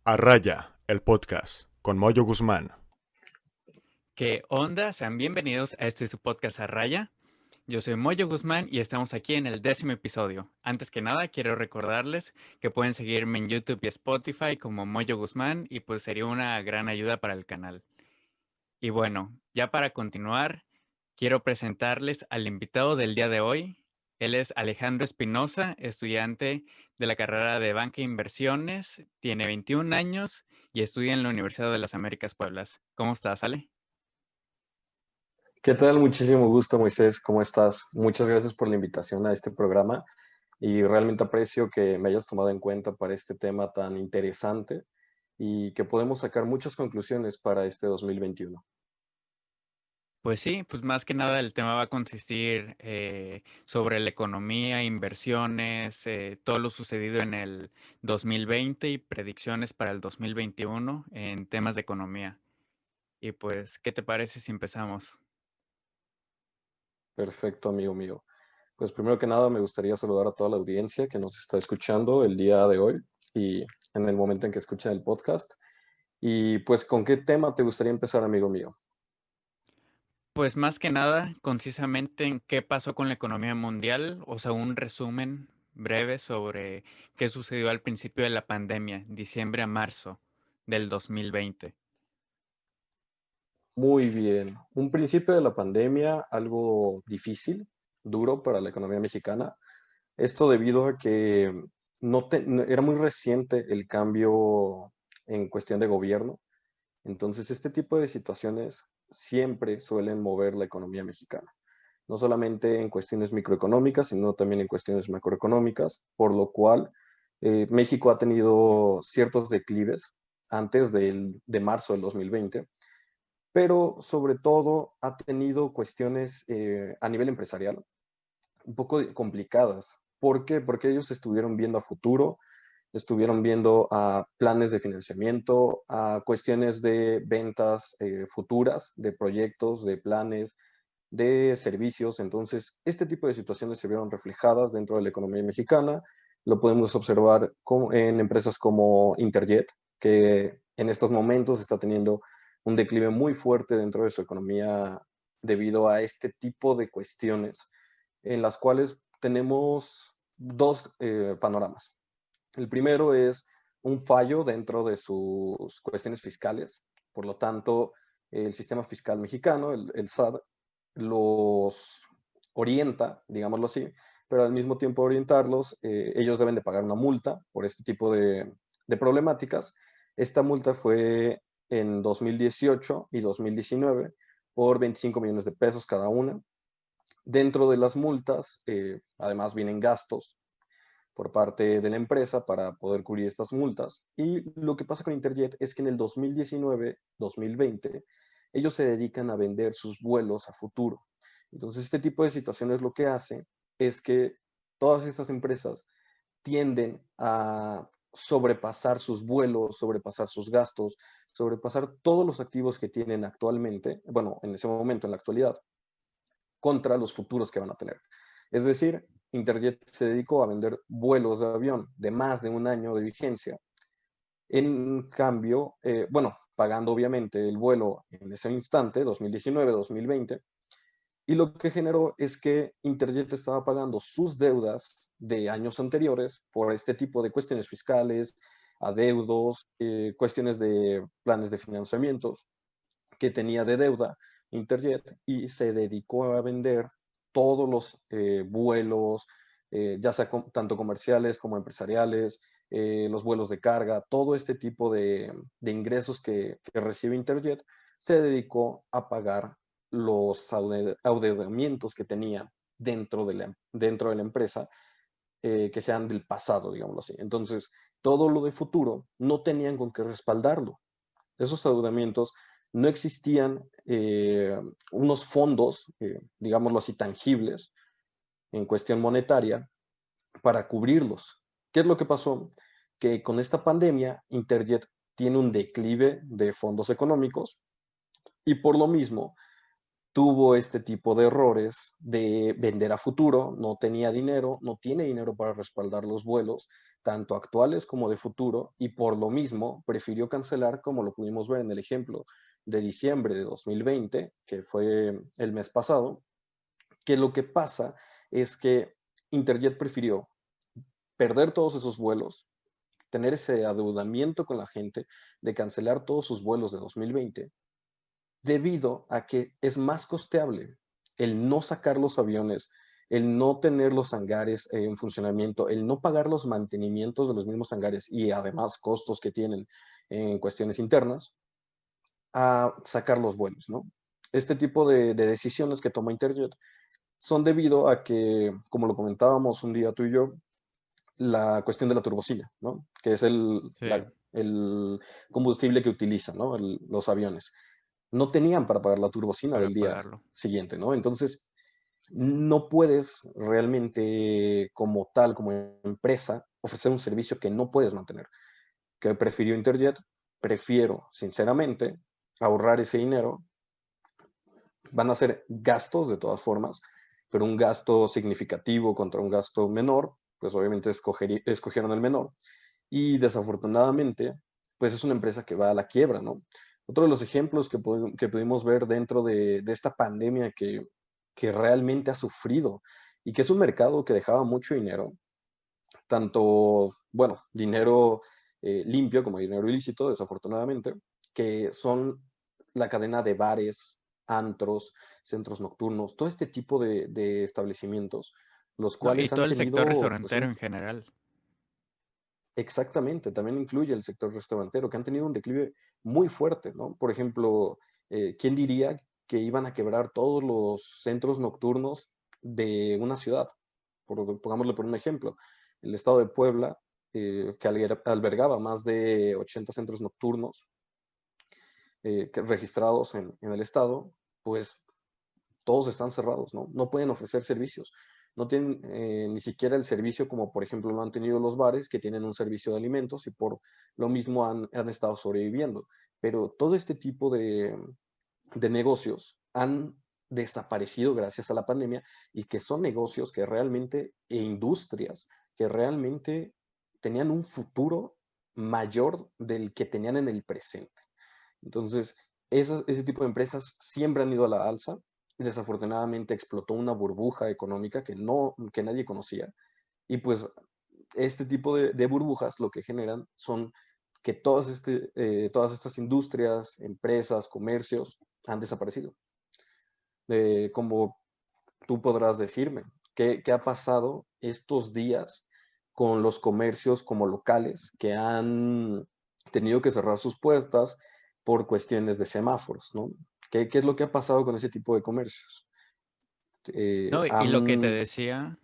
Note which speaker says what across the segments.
Speaker 1: A Raya, el podcast, con Moyo Guzmán.
Speaker 2: ¿Qué onda? Sean bienvenidos a este su podcast a Raya. Yo soy Moyo Guzmán y estamos aquí en el 10º episodio. Antes que nada, quiero recordarles que pueden seguirme en YouTube y Spotify como Moyo Guzmán y pues sería una gran ayuda para el canal. Y bueno, ya para continuar, quiero presentarles al invitado del día de hoy. Él es Alejandro Espinosa, estudiante de la carrera de Banca e Inversiones, tiene 21 años y estudia en la Universidad de las Américas Pueblas. ¿Cómo estás, Ale?
Speaker 3: ¿Qué tal? Muchísimo gusto, Moisés. ¿Cómo estás? Muchas gracias por la invitación a este programa y realmente aprecio que me hayas tomado en cuenta para este tema tan interesante y que podemos sacar muchas conclusiones para este 2021.
Speaker 2: Pues sí, pues más que nada el tema va a consistir sobre la economía, inversiones, todo lo sucedido en el 2020 y predicciones para el 2021 en temas de economía. Y pues, ¿qué te parece si empezamos?
Speaker 3: Perfecto, amigo mío. Pues primero que nada me gustaría saludar a toda la audiencia que nos está escuchando el día de hoy y en el momento en que escuchen el podcast. Y pues, ¿con qué tema te gustaría empezar, amigo mío?
Speaker 2: Pues más que nada, concisamente en qué pasó con la economía mundial, o sea, un resumen breve sobre qué sucedió al principio de la pandemia, diciembre a marzo del 2020.
Speaker 3: Muy bien. Un principio de la pandemia, algo difícil, duro para la economía mexicana. Esto debido a que era muy reciente el cambio en cuestión de gobierno. Entonces, este tipo de situaciones siempre suelen mover la economía mexicana. No solamente en cuestiones microeconómicas, sino también en cuestiones macroeconómicas, por lo cual México ha tenido ciertos declives antes de marzo del 2020, pero sobre todo ha tenido cuestiones a nivel empresarial un poco complicadas. ¿Por qué? Porque ellos estuvieron viendo a futuro, estuvieron viendo a planes de financiamiento, a cuestiones de ventas futuras, de proyectos, de planes, de servicios. Entonces, este tipo de situaciones se vieron reflejadas dentro de la economía mexicana. Lo podemos observar en empresas como Interjet, que en estos momentos está teniendo un declive muy fuerte dentro de su economía debido a este tipo de cuestiones en las cuales tenemos dos panoramas. El primero es un fallo dentro de sus cuestiones fiscales. Por lo tanto, el sistema fiscal mexicano, el SAT, los orienta, digámoslo así, pero al mismo tiempo orientarlos, ellos deben de pagar una multa por este tipo de problemáticas. Esta multa fue en 2018 y 2019 por 25 millones de pesos cada una. Dentro de las multas, además vienen gastos por parte de la empresa para poder cubrir estas multas. Y lo que pasa con Interjet es que en el 2019-2020 ellos se dedican a vender sus vuelos a futuro. Entonces, este tipo de situaciones lo que hace es que todas estas empresas tienden a sobrepasar sus vuelos, sobrepasar sus gastos, sobrepasar todos los activos que tienen actualmente, bueno, en ese momento, en la actualidad, contra los futuros que van a tener. Es decir, Interjet se dedicó a vender vuelos de avión de más de un año de vigencia. En cambio, bueno, pagando obviamente el vuelo en ese instante, 2019-2020, y lo que generó es que Interjet estaba pagando sus deudas de años anteriores por este tipo de cuestiones fiscales, adeudos, cuestiones de planes de financiamientos que tenía de deuda Interjet y se dedicó a vender todos los vuelos, ya sea tanto comerciales como empresariales, los vuelos de carga, todo este tipo de ingresos que recibe Interjet, se dedicó a pagar los adeudamientos que tenía dentro de la empresa, que sean del pasado, digámoslo así. Entonces, todo lo de futuro no tenían con qué respaldarlo. Esos adeudamientos no existían unos fondos, digámoslo así, tangibles en cuestión monetaria para cubrirlos. ¿Qué es lo que pasó? Que con esta pandemia, Interjet tiene un declive de fondos económicos y por lo mismo tuvo este tipo de errores de vender a futuro, no tenía dinero, no tiene dinero para respaldar los vuelos, tanto actuales como de futuro, y por lo mismo prefirió cancelar, como lo pudimos ver en el ejemplo de diciembre de 2020, que fue el mes pasado, que lo que pasa es que Interjet prefirió perder todos esos vuelos, tener ese adeudamiento con la gente de cancelar todos sus vuelos de 2020 debido a que es más costeable el no sacar los aviones, el no tener los hangares en funcionamiento, el no pagar los mantenimientos de los mismos hangares y además costos que tienen en cuestiones internas, a sacar los vuelos, ¿no? Este tipo de decisiones que toma Interjet son debido a que, como lo comentábamos un día tú y yo, la cuestión de la turbocina, ¿no? Que es
Speaker 2: Sí,
Speaker 3: el combustible que utilizan, ¿no? Los aviones. No tenían para pagar la turbocina
Speaker 2: para
Speaker 3: del día
Speaker 2: pagarlo.
Speaker 3: siguiente, ¿no? Entonces, no puedes realmente como tal, como empresa, ofrecer un servicio que no puedes mantener. ¿Qué prefirió Interjet? Prefiero, sinceramente, ahorrar ese dinero. Van a ser gastos de todas formas, pero un gasto significativo contra un gasto menor, pues obviamente escogieron el menor. Y desafortunadamente, pues es una empresa que va a la quiebra, ¿no? Otro de los ejemplos que pudimos ver dentro de esta pandemia que realmente ha sufrido y que es un mercado que dejaba mucho dinero, tanto, bueno, dinero limpio como dinero ilícito, desafortunadamente, que son la cadena de bares, antros, centros nocturnos, todo este tipo de establecimientos, los
Speaker 2: No, y
Speaker 3: cuales
Speaker 2: todo
Speaker 3: han
Speaker 2: el sector
Speaker 3: tenido, pues,
Speaker 2: restaurantero en general.
Speaker 3: exactamente, también incluye el sector restaurantero, que han tenido un declive muy fuerte, ¿no? Por ejemplo, ¿quién diría que iban a quebrar todos los centros nocturnos de una ciudad? Pongámosle por un ejemplo, el estado de Puebla, que albergaba más de 80 centros nocturnos registrados en el estado, pues todos están cerrados, ¿no? No pueden ofrecer servicios. No tienen ni siquiera el servicio como por ejemplo lo han tenido los bares, que tienen un servicio de alimentos y por lo mismo han estado sobreviviendo. Pero todo este tipo de negocios han desaparecido gracias a la pandemia y que son negocios que realmente, e industrias que realmente tenían un futuro mayor del que tenían en el presente. Entonces, ese tipo de empresas siempre han ido a la alza. Desafortunadamente explotó una burbuja económica que nadie conocía. Y pues este tipo de burbujas lo que generan son que todas estas industrias, empresas, comercios han desaparecido. Como tú podrás decirme, ¿qué ha pasado estos días con los comercios como locales que han tenido que cerrar sus puertas por cuestiones de semáforos, ¿no? ¿Qué es lo que ha pasado con ese tipo de comercios?
Speaker 2: No, y lo que te
Speaker 3: Han,
Speaker 2: decía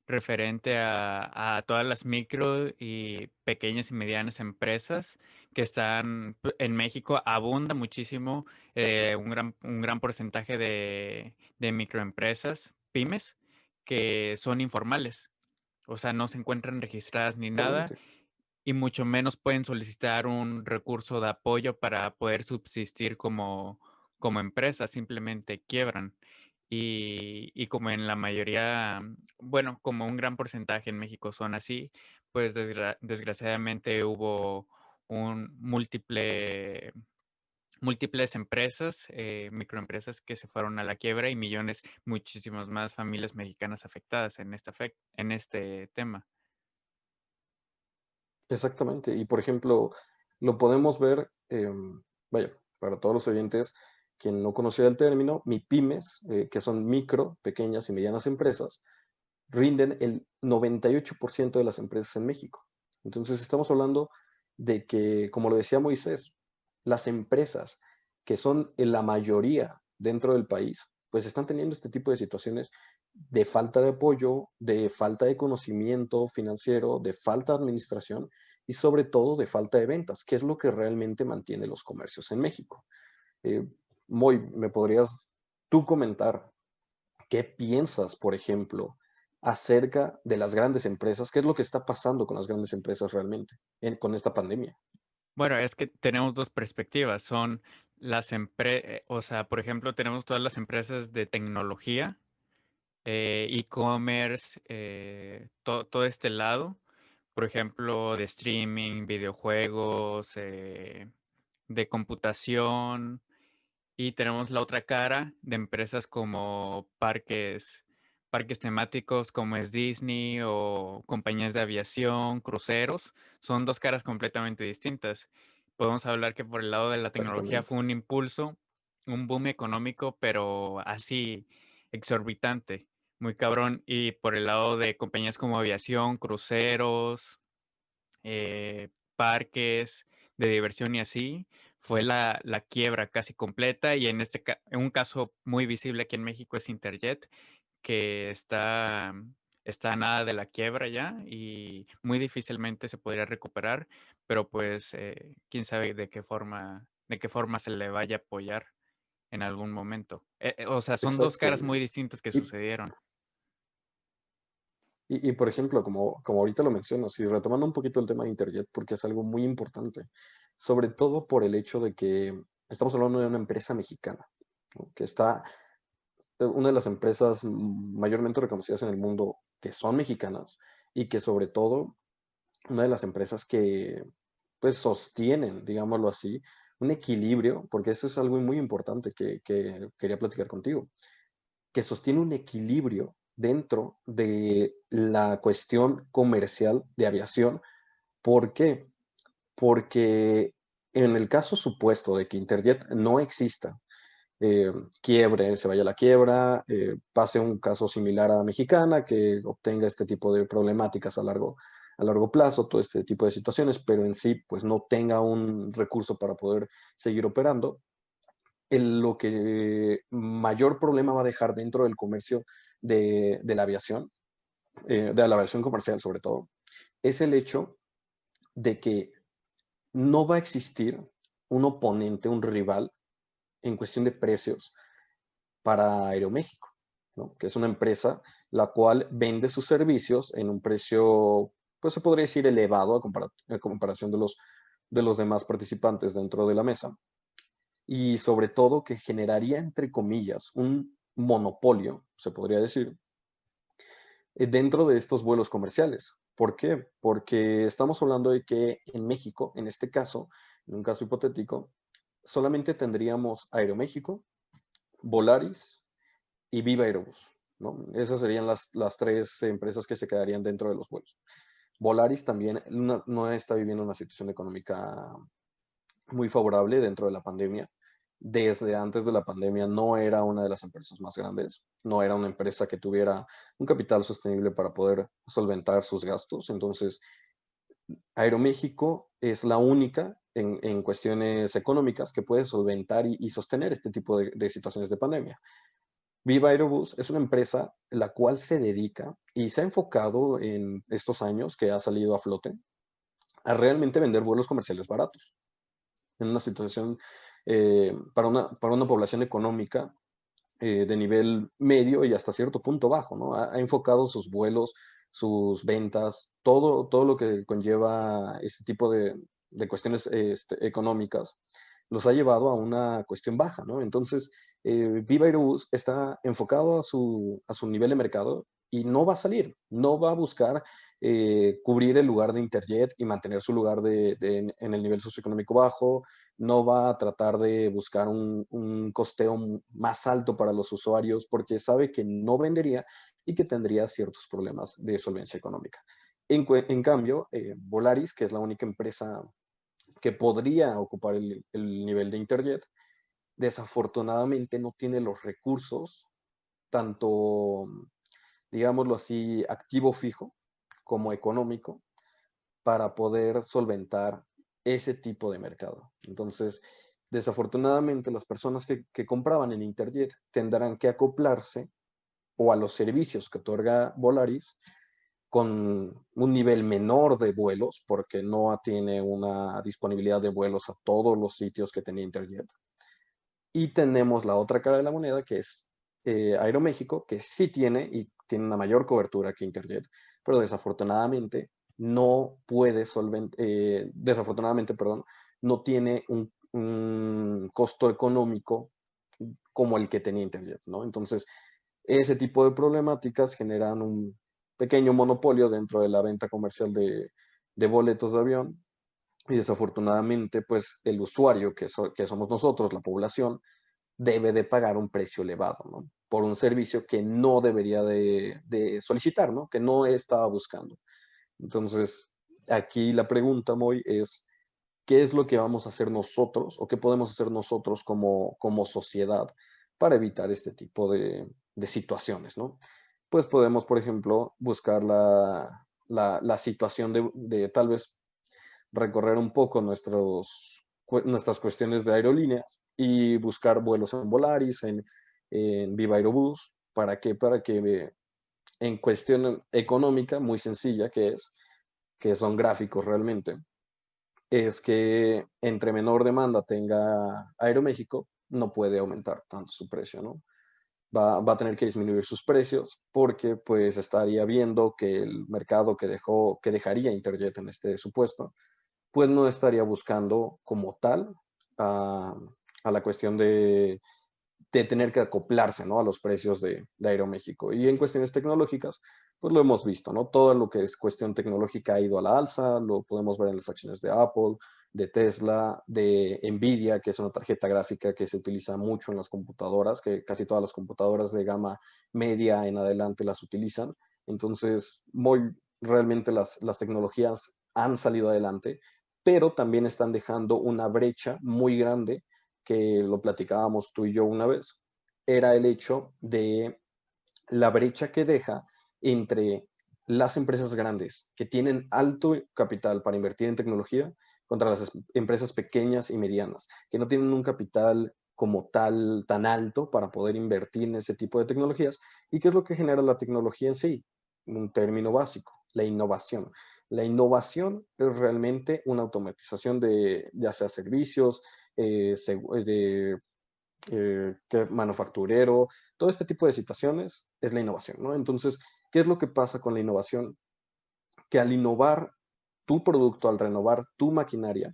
Speaker 2: referente a todas las micro y pequeñas y medianas empresas que están en México, abunda muchísimo un gran porcentaje de microempresas, pymes, que son informales. O sea, no se encuentran registradas ni nada
Speaker 3: exactamente,
Speaker 2: y mucho menos pueden solicitar un recurso de apoyo para poder subsistir como empresa, simplemente quiebran. Y como en la mayoría, bueno, como un gran porcentaje en México son así, pues desgraciadamente hubo un múltiples empresas, microempresas que se fueron a la quiebra y millones, muchísimas más familias mexicanas afectadas en este tema.
Speaker 3: exactamente. Y por ejemplo, lo podemos ver, vaya, para todos los oyentes, quien no conocía el término, MIPYMES, que son micro, pequeñas y medianas empresas, rinden el 98% de las empresas en México. Entonces estamos hablando de que, como lo decía Moisés, las empresas que son en la mayoría dentro del país, pues están teniendo este tipo de situaciones de falta de apoyo, de falta de conocimiento financiero, de falta de administración y sobre todo de falta de ventas, que es lo que realmente mantiene los comercios en México. Eh, Moy, ¿me podrías tú comentar qué piensas, por ejemplo, acerca de las grandes empresas? ¿Qué es lo que está pasando con las grandes empresas realmente con esta pandemia?
Speaker 2: Bueno, es que tenemos dos perspectivas. Son o sea, por ejemplo, tenemos todas las empresas de tecnología, e-commerce, todo este lado, por ejemplo, de streaming, videojuegos, de computación, y tenemos la otra cara de empresas como parques temáticos como es Disney o compañías de aviación, cruceros. Son dos caras completamente distintas. Podemos hablar que por el lado de la tecnología
Speaker 3: Exactamente.
Speaker 2: fue un impulso, un boom económico, pero así exorbitante, muy cabrón. Y por el lado de compañías como aviación, cruceros, parques de diversión y así, fue la quiebra casi completa. Y en un caso muy visible aquí en México es Interjet, que está a nada de la quiebra ya y muy difícilmente se podría recuperar, pero pues quién sabe de qué forma se le vaya a apoyar en algún momento. O sea, son dos
Speaker 3: Exacto.
Speaker 2: caras muy distintas que
Speaker 3: Y,
Speaker 2: sucedieron.
Speaker 3: por ejemplo, como ahorita lo mencionas, y retomando un poquito el tema de Interjet, porque es algo muy importante, sobre todo por el hecho de que estamos hablando de una empresa mexicana, ¿no? Que está, una de las empresas mayormente reconocidas en el mundo que son mexicanas y que sobre todo una de las empresas que pues sostienen, digámoslo así, un equilibrio, porque eso es algo muy importante que quería platicar contigo, que sostiene un equilibrio dentro de la cuestión comercial de aviación. ¿Por qué? Porque en el caso supuesto de que Interjet no exista, eh, quiebre, se vaya a la quiebra, pase un caso similar a Mexicana, que obtenga este tipo de problemáticas a largo plazo, todo este tipo de situaciones, pero en sí, pues no tenga un recurso para poder seguir operando. Lo que mayor problema va a dejar dentro del comercio de la aviación, de la aviación comercial sobre todo, es el hecho de que no va a existir un oponente, un rival en cuestión de precios para Aeroméxico, ¿no? Que es una empresa la cual vende sus servicios en un precio, pues se podría decir elevado a comparación de los demás participantes dentro de la mesa, y sobre todo que generaría, entre comillas, un monopolio, se podría decir, dentro de estos vuelos comerciales. ¿Por qué? Porque estamos hablando de que en México, en este caso, en un caso hipotético, solamente tendríamos Aeroméxico, Volaris y Viva Aerobús, ¿no? Esas serían las tres empresas que se quedarían dentro de los vuelos. Volaris también no está viviendo una situación económica muy favorable dentro de la pandemia. Desde antes de la pandemia no era una de las empresas más grandes, no era una empresa que tuviera un capital sostenible para poder solventar sus gastos. Entonces, Aeroméxico es la única en cuestiones económicas que puede solventar y sostener este tipo de situaciones de pandemia. Viva Aerobús es una empresa la cual se dedica y se ha enfocado en estos años que ha salido a flote a realmente vender vuelos comerciales baratos en una situación para una población económica de nivel medio y hasta cierto punto bajo, ¿no? Ha enfocado sus vuelos, sus ventas, todo lo que conlleva este tipo de cuestiones económicas, los ha llevado a una cuestión baja, ¿no? Entonces, Viva Aerobús está enfocado a su nivel de mercado y no va a salir, no va a buscar cubrir el lugar de Interjet y mantener su lugar en el nivel socioeconómico bajo, no va a tratar de buscar un costeo más alto para los usuarios porque sabe que no vendería y que tendría ciertos problemas de solvencia económica. En cambio, Volaris, que es la única empresa que podría ocupar el nivel de Interjet, desafortunadamente no tiene los recursos, tanto, digámoslo así, activo fijo como económico, para poder solventar ese tipo de mercado. Entonces, desafortunadamente, las personas que compraban en Interjet tendrán que acoplarse o a los servicios que otorga Volaris con un nivel menor de vuelos, porque no tiene una disponibilidad de vuelos a todos los sitios que tenía Interjet. Y tenemos la otra cara de la moneda, que es Aeroméxico, que sí tiene y tiene una mayor cobertura que Interjet, pero desafortunadamente no puede desafortunadamente, perdón, no tiene un costo económico como el que tenía Interjet, ¿no? Entonces, ese tipo de problemáticas generan un pequeño monopolio dentro de la venta comercial de boletos de avión y desafortunadamente, pues el usuario, que somos nosotros, la población, debe de pagar un precio elevado, ¿no? Por un servicio que no debería de solicitar, ¿no? Que no estaba buscando. Entonces, aquí la pregunta, Moy, es, ¿qué es lo que vamos a hacer nosotros o qué podemos hacer nosotros como sociedad para evitar este tipo de situaciones, ¿no? Pues podemos, por ejemplo, buscar la situación de tal vez recorrer un poco nuestras cuestiones de aerolíneas y buscar vuelos en Volaris, en Viva Aerobús. ¿Para qué? Para que en cuestión económica, muy sencilla que son gráficos realmente, es que entre menor demanda tenga Aeroméxico, no puede aumentar tanto su precio, ¿no? Va a tener que disminuir sus precios porque pues estaría viendo que el mercado que dejaría Interjet en este supuesto, pues no estaría buscando como tal a, a la cuestión de tener que acoplarse, ¿no? A los precios de Aeroméxico. Y en cuestiones tecnológicas, pues lo hemos visto, ¿no? Todo lo que es cuestión tecnológica ha ido a la alza, lo podemos ver en las acciones de Apple, de Tesla, de Nvidia, que es una tarjeta gráfica que se utiliza mucho en las computadoras, que casi todas las computadoras de gama media en adelante las utilizan. Entonces, realmente las tecnologías han salido adelante, pero también están dejando una brecha muy grande que lo platicábamos tú y yo una vez, era el hecho de la brecha que deja entre las empresas grandes que tienen alto capital para invertir en tecnología contra las empresas pequeñas y medianas, que no tienen un capital como tal tan alto para poder invertir en ese tipo de tecnologías. ¿Y qué es lo que genera la tecnología en sí? Un término básico, la innovación. La innovación es realmente una automatización de ya sea servicios, de manufacturero, todo este tipo de situaciones es la innovación, ¿no? Entonces, ¿qué es lo que pasa con la innovación? Que al innovar tu producto, al renovar tu maquinaria,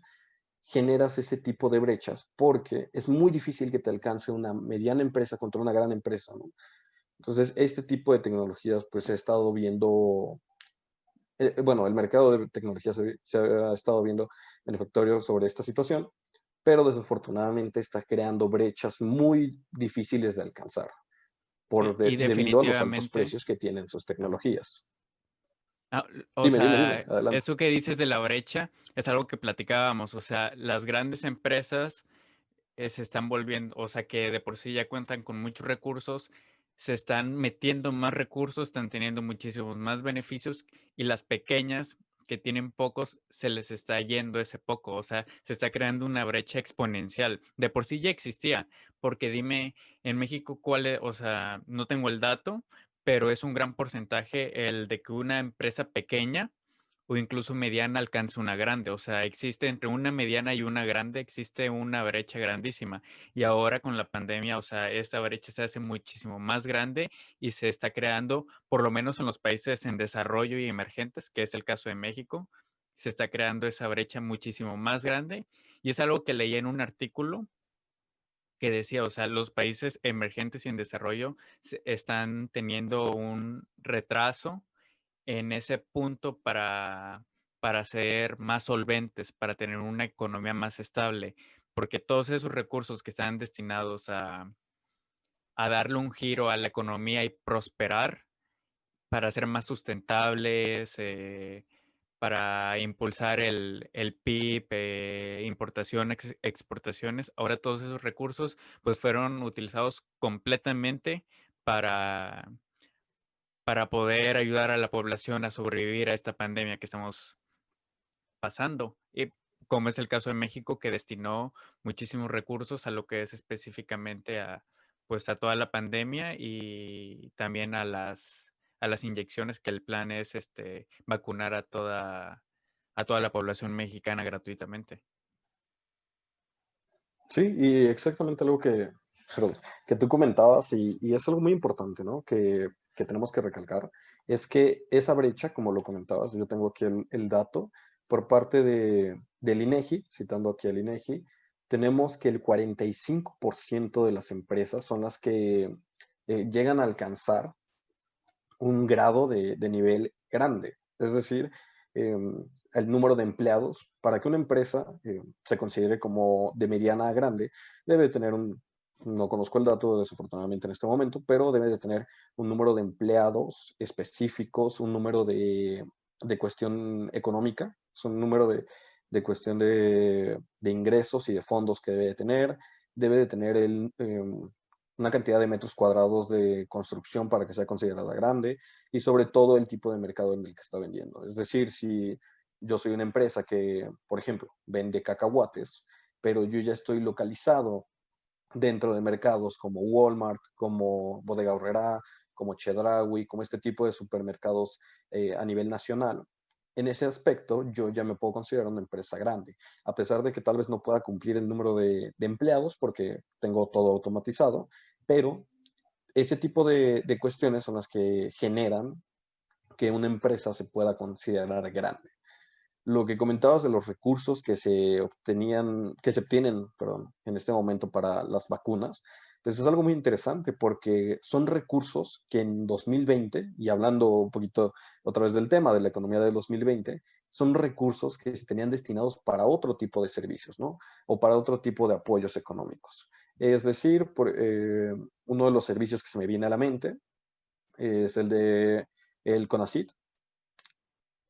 Speaker 3: generas ese tipo de brechas porque es muy difícil que te alcance una mediana empresa contra una gran empresa, ¿no? Entonces, este tipo de tecnologías, pues se ha estado viendo, bueno, el mercado de tecnología se ha estado viendo benefactorio sobre esta situación, pero desafortunadamente está creando brechas muy difíciles de alcanzar
Speaker 2: Y
Speaker 3: debido a los altos
Speaker 2: definitivamente,
Speaker 3: precios que tienen sus
Speaker 2: ah,
Speaker 3: tecnologías.
Speaker 2: o
Speaker 3: Dime,
Speaker 2: sea,
Speaker 3: adelante.
Speaker 2: eso que dices de la brecha es algo que platicábamos, o sea, las grandes empresas se están volviendo, o sea, que de por sí ya cuentan con muchos recursos, se están metiendo más recursos, están teniendo muchísimos más beneficios y las pequeñas que tienen pocos, se les está yendo ese poco, o sea, se está creando una brecha exponencial. De por sí ya existía, porque dime, en México, ¿cuál es? O sea, no tengo el dato, pero es un gran porcentaje el de que una empresa pequeña o incluso mediana alcanza una grande. O sea, existe entre una mediana y una grande, existe una brecha grandísima. Y ahora con la pandemia, o sea, esta brecha se hace muchísimo más grande y se está creando, por lo menos en los países en desarrollo y emergentes, que es el caso de México, se está creando esa brecha muchísimo más grande. Y es algo que leí en un artículo que decía, o sea, los países emergentes y en desarrollo están teniendo un retraso en ese punto para ser más solventes, para tener una economía más estable, porque todos esos recursos que están destinados a darle un giro a la economía y prosperar para ser más sustentables, para impulsar el PIB, importación, exportaciones, ahora todos esos recursos pues fueron utilizados completamente para para poder ayudar a la población a sobrevivir a esta pandemia que estamos pasando. Y como es el caso de México, que destinó muchísimos recursos a lo que es específicamente a, pues, a toda la pandemia y también a las inyecciones que el plan es vacunar a toda la población mexicana gratuitamente.
Speaker 3: Sí, y exactamente algo perdón, que tú comentabas, y es algo muy importante, ¿no? Que tenemos que recalcar, es que esa brecha, como lo comentabas, yo tengo aquí el dato, por parte del INEGI, citando aquí al INEGI, tenemos que el 45% de las empresas son las que llegan a alcanzar un grado de nivel grande. Es decir, el número de empleados, para que una empresa se considere como de mediana a grande, debe tener no conozco el dato desafortunadamente en este momento, pero debe de tener un número de empleados específicos, un número de cuestión económica, es un número de cuestión de ingresos y de fondos que debe de tener una cantidad de metros cuadrados de construcción para que sea considerada grande y sobre todo el tipo de mercado en el que está vendiendo. Es decir, si yo soy una empresa que, por ejemplo, vende cacahuates, pero yo ya estoy localizado dentro de mercados como Walmart, como Bodega Aurrerá, como Chedraui, como este tipo de supermercados a nivel nacional. En ese aspecto, yo ya me puedo considerar una empresa grande, a pesar de que tal vez no pueda cumplir el número de empleados porque tengo todo automatizado, pero ese tipo de cuestiones son las que generan que una empresa se pueda considerar grande. Lo que comentabas de los recursos que se obtienen, perdón, en este momento para las vacunas, pues es algo muy interesante porque son recursos que en 2020, y hablando un poquito otra vez del tema de la economía del 2020, son recursos que se tenían destinados para otro tipo de servicios, ¿no? O para otro tipo de apoyos económicos. Es decir, uno de los servicios que se me viene a la mente es el de el CONACYT,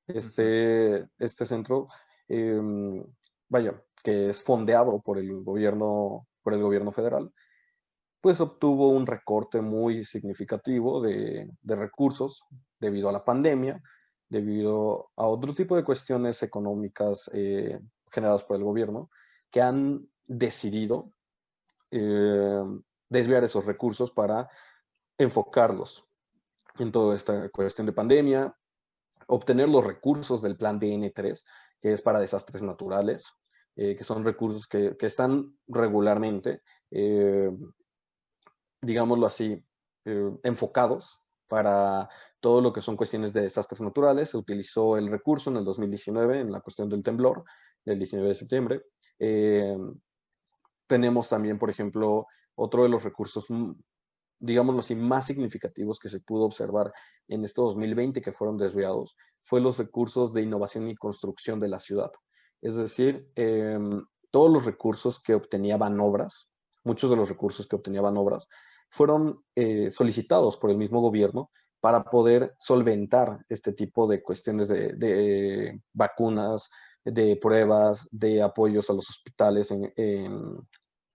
Speaker 2: Ujú.
Speaker 3: este centro, vaya, que es fondeado por el gobierno federal, pues obtuvo un recorte muy significativo de recursos debido a la pandemia, debido a otro tipo de cuestiones económicas generadas por el gobierno, que han decidido eh, desviar esos recursos para enfocarlos en toda esta cuestión de pandemia, obtener los recursos del plan DN3, que es para desastres naturales, que son recursos que están regularmente, eh, digámoslo así, enfocados para todo lo que son cuestiones de desastres naturales. Se utilizó el recurso en el 2019 en la cuestión del temblor, del 19 de septiembre. Eh, tenemos también, por ejemplo, otro de los recursos, digámoslo así, más significativos que se pudo observar en este 2020 que fueron desviados, fue los recursos de innovación y construcción de la ciudad. Es decir, todos los recursos que obtenía Banobras, muchos de los recursos que obtenía Banobras, fueron solicitados por el mismo gobierno para poder solventar este tipo de cuestiones de vacunas, de pruebas, de apoyos a los hospitales en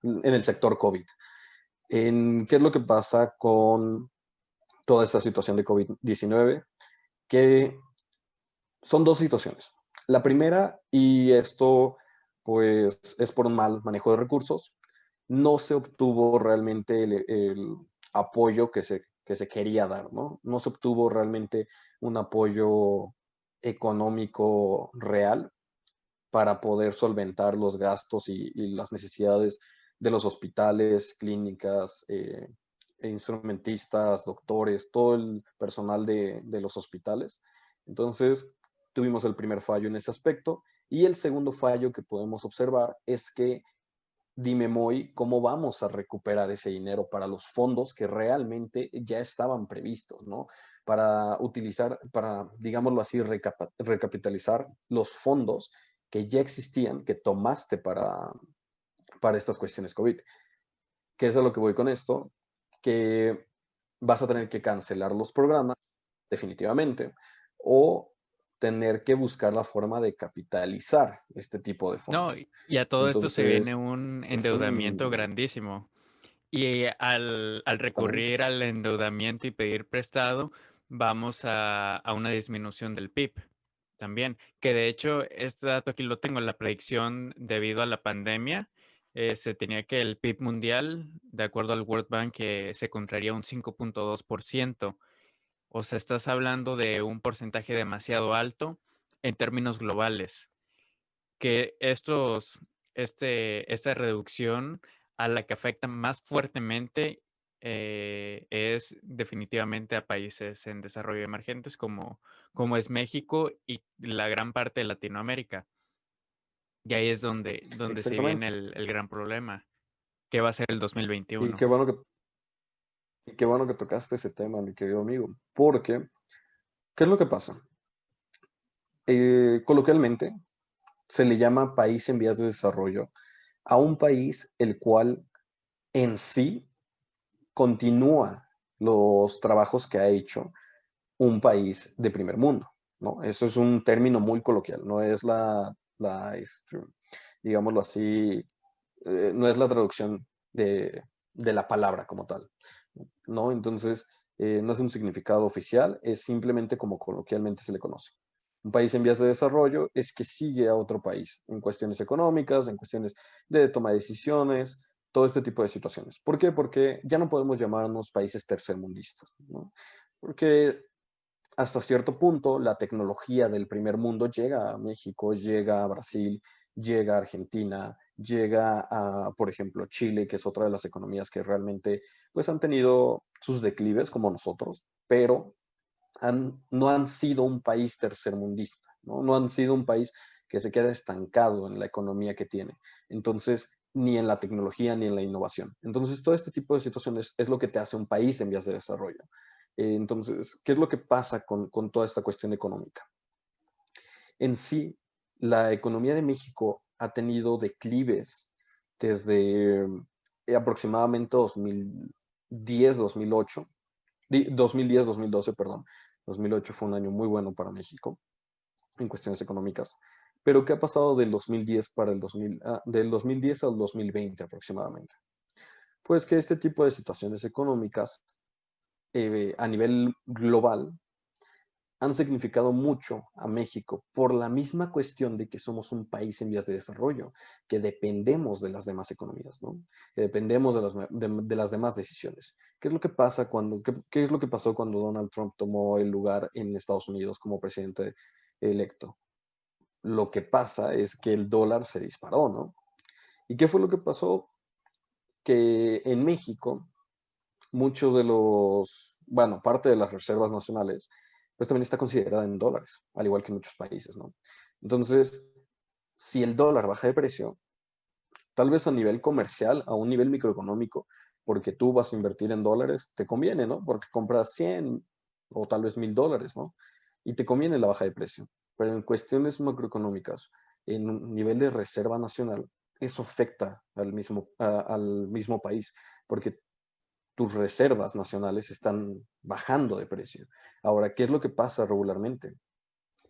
Speaker 3: el sector COVID. ¿Qué es lo que pasa con toda esta situación de COVID-19? Que son dos situaciones. La primera, y esto pues es por un mal manejo de recursos, no se obtuvo realmente el apoyo que se quería dar, ¿no? No se obtuvo realmente un apoyo económico real para poder solventar los gastos y las necesidades de los hospitales, clínicas, instrumentistas, doctores, todo el personal de los hospitales. Entonces, tuvimos el primer fallo en ese aspecto. Y el segundo fallo que podemos observar es que, dime, Moy, ¿cómo vamos a recuperar ese dinero para los fondos que realmente ya estaban previstos, ¿no? Para utilizar, para, digámoslo así, recapitalizar los fondos que ya existían, que tomaste para estas cuestiones COVID. ¿Qué es a lo que voy con esto? Que vas a tener que cancelar los programas definitivamente o tener que buscar la forma de capitalizar este tipo de
Speaker 2: No,
Speaker 3: fondos.
Speaker 2: y a todo esto se viene
Speaker 3: Entonces,
Speaker 2: un
Speaker 3: es
Speaker 2: endeudamiento
Speaker 3: un...
Speaker 2: grandísimo. Y al
Speaker 3: Exactamente.
Speaker 2: recurrir al endeudamiento y pedir prestado, vamos a una disminución del PIB también. Que de hecho, este dato aquí lo tengo, la predicción debido a la pandemia, se tenía que el PIB mundial, de acuerdo al World Bank, que se contraería un 5.2%. O sea, estás hablando de un porcentaje demasiado alto en términos globales. Que esta reducción a la que afecta más fuertemente es definitivamente a países en desarrollo emergentes como es México y la gran parte de Latinoamérica. Y ahí es donde se viene
Speaker 3: Exactamente.
Speaker 2: el gran problema, que va a ser el
Speaker 3: Y
Speaker 2: 2021.
Speaker 3: qué bueno que tocaste ese tema, mi querido amigo, porque, ¿qué es lo que pasa? Coloquialmente, se le llama país en vías de desarrollo a un país el cual en sí continúa los trabajos que ha hecho un país de primer mundo, ¿no? Eso es un término muy coloquial, no es digámoslo así, no es la traducción de la palabra como tal, ¿no? Entonces, no es un significado oficial, es simplemente como coloquialmente se le conoce. Un país en vías de desarrollo es que sigue a otro país en cuestiones económicas, en cuestiones de toma de decisiones, todo este tipo de situaciones. ¿Por qué? Porque ya no podemos llamarnos países tercermundistas, ¿no? Porque hasta cierto punto la tecnología del primer mundo llega a México, llega a Brasil, llega a Argentina, llega a, por ejemplo, Chile, que es otra de las economías que realmente pues han tenido sus declives como nosotros, pero no han sido un país tercermundista, ¿no? No han sido un país que se queda estancado en la economía que tiene. Entonces, ni en la tecnología ni en la innovación. Entonces, todo este tipo de situaciones es lo que te hace un país en vías de desarrollo. Entonces, ¿qué es lo que pasa con toda esta cuestión económica? En sí, la economía de México ha tenido declives desde aproximadamente 2010, 2008, 2010, 2012, perdón. 2008 fue un año muy bueno para México en cuestiones económicas. Pero ¿qué ha pasado del 2010 para del 2010 al 2020 aproximadamente? Pues que este tipo de situaciones económicas a nivel global han significado mucho a México por la misma cuestión de que somos un país en vías de desarrollo, que dependemos de las demás economías, ¿no? Que dependemos de las demás decisiones. ¿Qué es lo que pasa qué es lo que pasó cuando Donald Trump tomó el lugar en Estados Unidos como presidente electo? Lo que pasa es que el dólar se disparó, ¿no? ¿Y qué fue lo que pasó? Que en México muchos de bueno, parte de las reservas nacionales, pues también está considerada en dólares, al igual que en muchos países, ¿no? Entonces, si el dólar baja de precio, tal vez a nivel comercial, a un nivel microeconómico, porque tú vas a invertir en dólares, te conviene, ¿no? Porque compras 100 o tal vez $1000, ¿no? Y te conviene la baja de precio. Pero en cuestiones macroeconómicas, en un nivel de reserva nacional, eso afecta al mismo país, porque tus reservas nacionales están bajando de precio. Ahora, ¿qué es lo que pasa regularmente?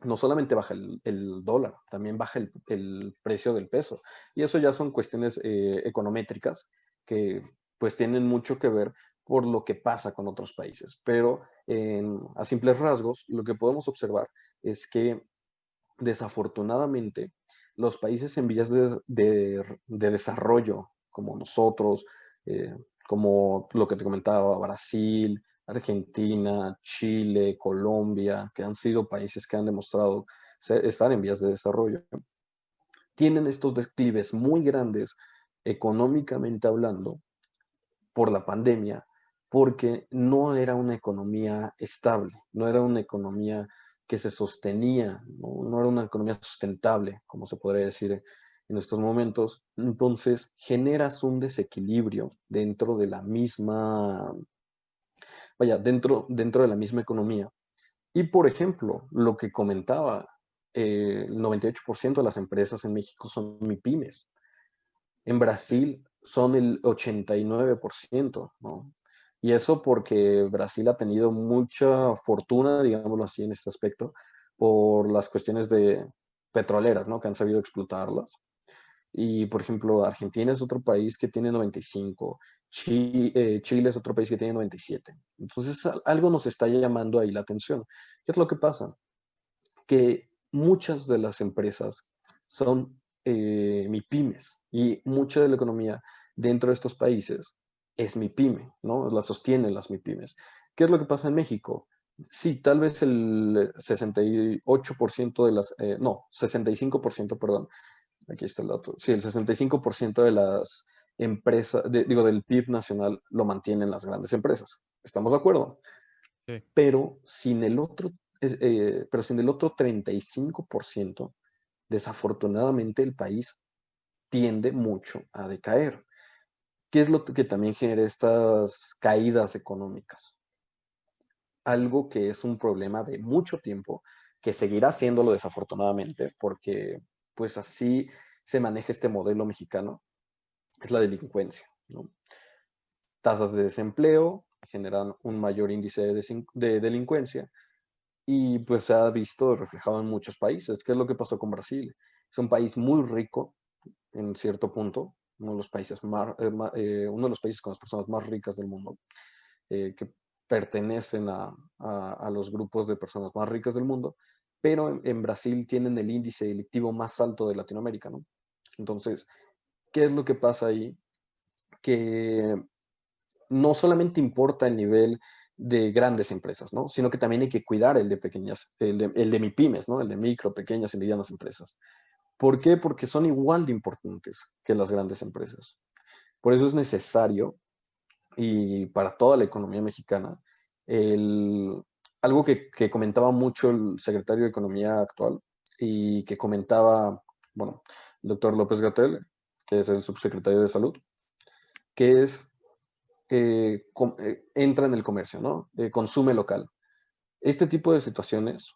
Speaker 3: No solamente baja el dólar, también baja el precio del peso. Y eso ya son cuestiones econométricas que pues tienen mucho que ver por lo que pasa con otros países. Pero a simples rasgos, lo que podemos observar es que desafortunadamente los países en vías de desarrollo, como nosotros, eh, como lo que te comentaba, Brasil, Argentina, Chile, Colombia, que han sido países que han demostrado estar en vías de desarrollo, tienen estos declives muy grandes económicamente hablando por la pandemia, porque no era una economía estable, no era una economía que se sostenía, no era una economía sustentable, como se podría decir en estos momentos. Entonces generas un desequilibrio dentro de la misma, vaya, dentro de la misma economía. Y por ejemplo, lo que comentaba, el 98% de las empresas en México son MIPIMES. En Brasil son el 89%, ¿no? Y eso porque Brasil ha tenido mucha fortuna, digámoslo así, en este aspecto, por las cuestiones de petroleras, ¿no? Que han sabido explotarlas. Y, por ejemplo, Argentina es otro país que tiene 95, Chile es otro país que tiene 97. Entonces, algo nos está llamando ahí la atención. ¿Qué es lo que pasa? Que muchas de las empresas son MIPIMES y mucha de la economía dentro de estos países es MIPYME, ¿no? La sostienen las MIPIMES. ¿Qué es lo que pasa en México? Sí, tal vez el 68% de no, 65%, perdón, aquí está el dato. Sí, el 65% de las empresas, digo, del PIB nacional lo mantienen las grandes empresas. ¿Estamos de acuerdo?
Speaker 2: Sí.
Speaker 3: Pero sin el otro 35% desafortunadamente el país tiende mucho a decaer. ¿Qué es lo que también genera estas caídas económicas? Algo que es un problema de mucho tiempo, que seguirá siéndolo desafortunadamente, porque pues así se maneja este modelo mexicano, es la delincuencia, ¿no? Tasas de desempleo generan un mayor índice de delincuencia y pues se ha visto reflejado en muchos países. ¿Qué es lo que pasó con Brasil? Es un país muy rico en cierto punto, uno de los países con las personas más ricas del mundo, que pertenecen a los grupos de personas más ricas del mundo, pero en Brasil tienen el índice delictivo más alto de Latinoamérica, ¿no? Entonces, ¿qué es lo que pasa ahí? Que no solamente importa el nivel de grandes empresas, ¿no? Sino que también hay que cuidar el de pequeñas, el de MIPYMES, ¿no? El de micro, pequeñas y medianas empresas. ¿Por qué? Porque son igual de importantes que las grandes empresas. Por eso es necesario, y para toda la economía mexicana, el, algo que comentaba mucho el secretario de Economía actual y que comentaba, bueno, el doctor López Gatell, que es el subsecretario de Salud, que es entra en el comercio, ¿no? Consume local. Este tipo de situaciones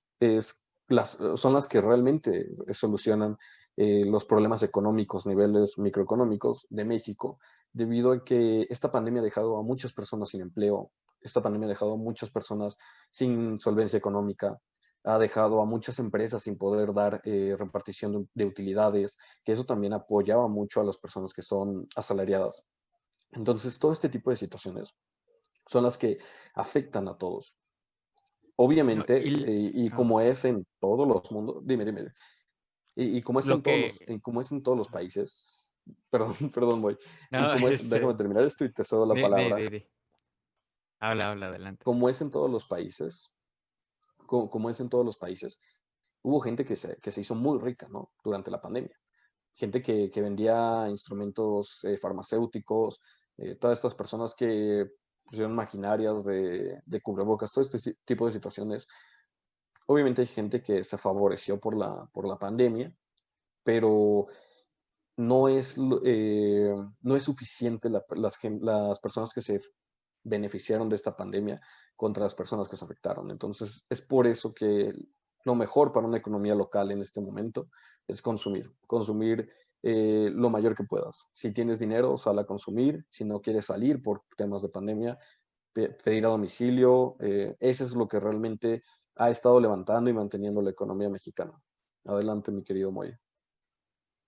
Speaker 3: son las que realmente solucionan los problemas económicos, niveles microeconómicos de México, debido a que esta pandemia ha dejado a muchas personas sin empleo, esta pandemia ha dejado a muchas personas sin solvencia económica, ha dejado a muchas empresas sin poder dar repartición de utilidades, que eso también apoyaba mucho a las personas que son asalariadas. Entonces, todo este tipo de situaciones son las que afectan a todos.
Speaker 2: No,
Speaker 3: Obviamente, y
Speaker 2: ah,
Speaker 3: como es en todos los mundos, dime, y como es
Speaker 2: lo
Speaker 3: en
Speaker 2: que,
Speaker 3: como es en todos los países, perdón, perdón, voy, y
Speaker 2: no,
Speaker 3: como es, déjame terminar esto y te cedo la palabra,
Speaker 2: di. Habla, adelante.
Speaker 3: como es en todos los países, como es en todos los países, hubo gente que se hizo muy rica, ¿no? Durante la pandemia. Gente que vendía instrumentos farmacéuticos, todas estas personas que pusieron maquinarias de cubrebocas, todo este tipo de situaciones. Obviamente hay gente que se favoreció por la pandemia, pero no es suficiente las personas que se beneficiaron de esta pandemia contra las personas que se afectaron. Entonces, es por eso que lo mejor para una economía local en este momento es consumir lo mayor que puedas. Si tienes dinero, sal a consumir. Si no quieres salir por temas de pandemia, pedir a domicilio. Eso es lo que realmente ha estado levantando y manteniendo la economía mexicana. Adelante, mi querido Moy.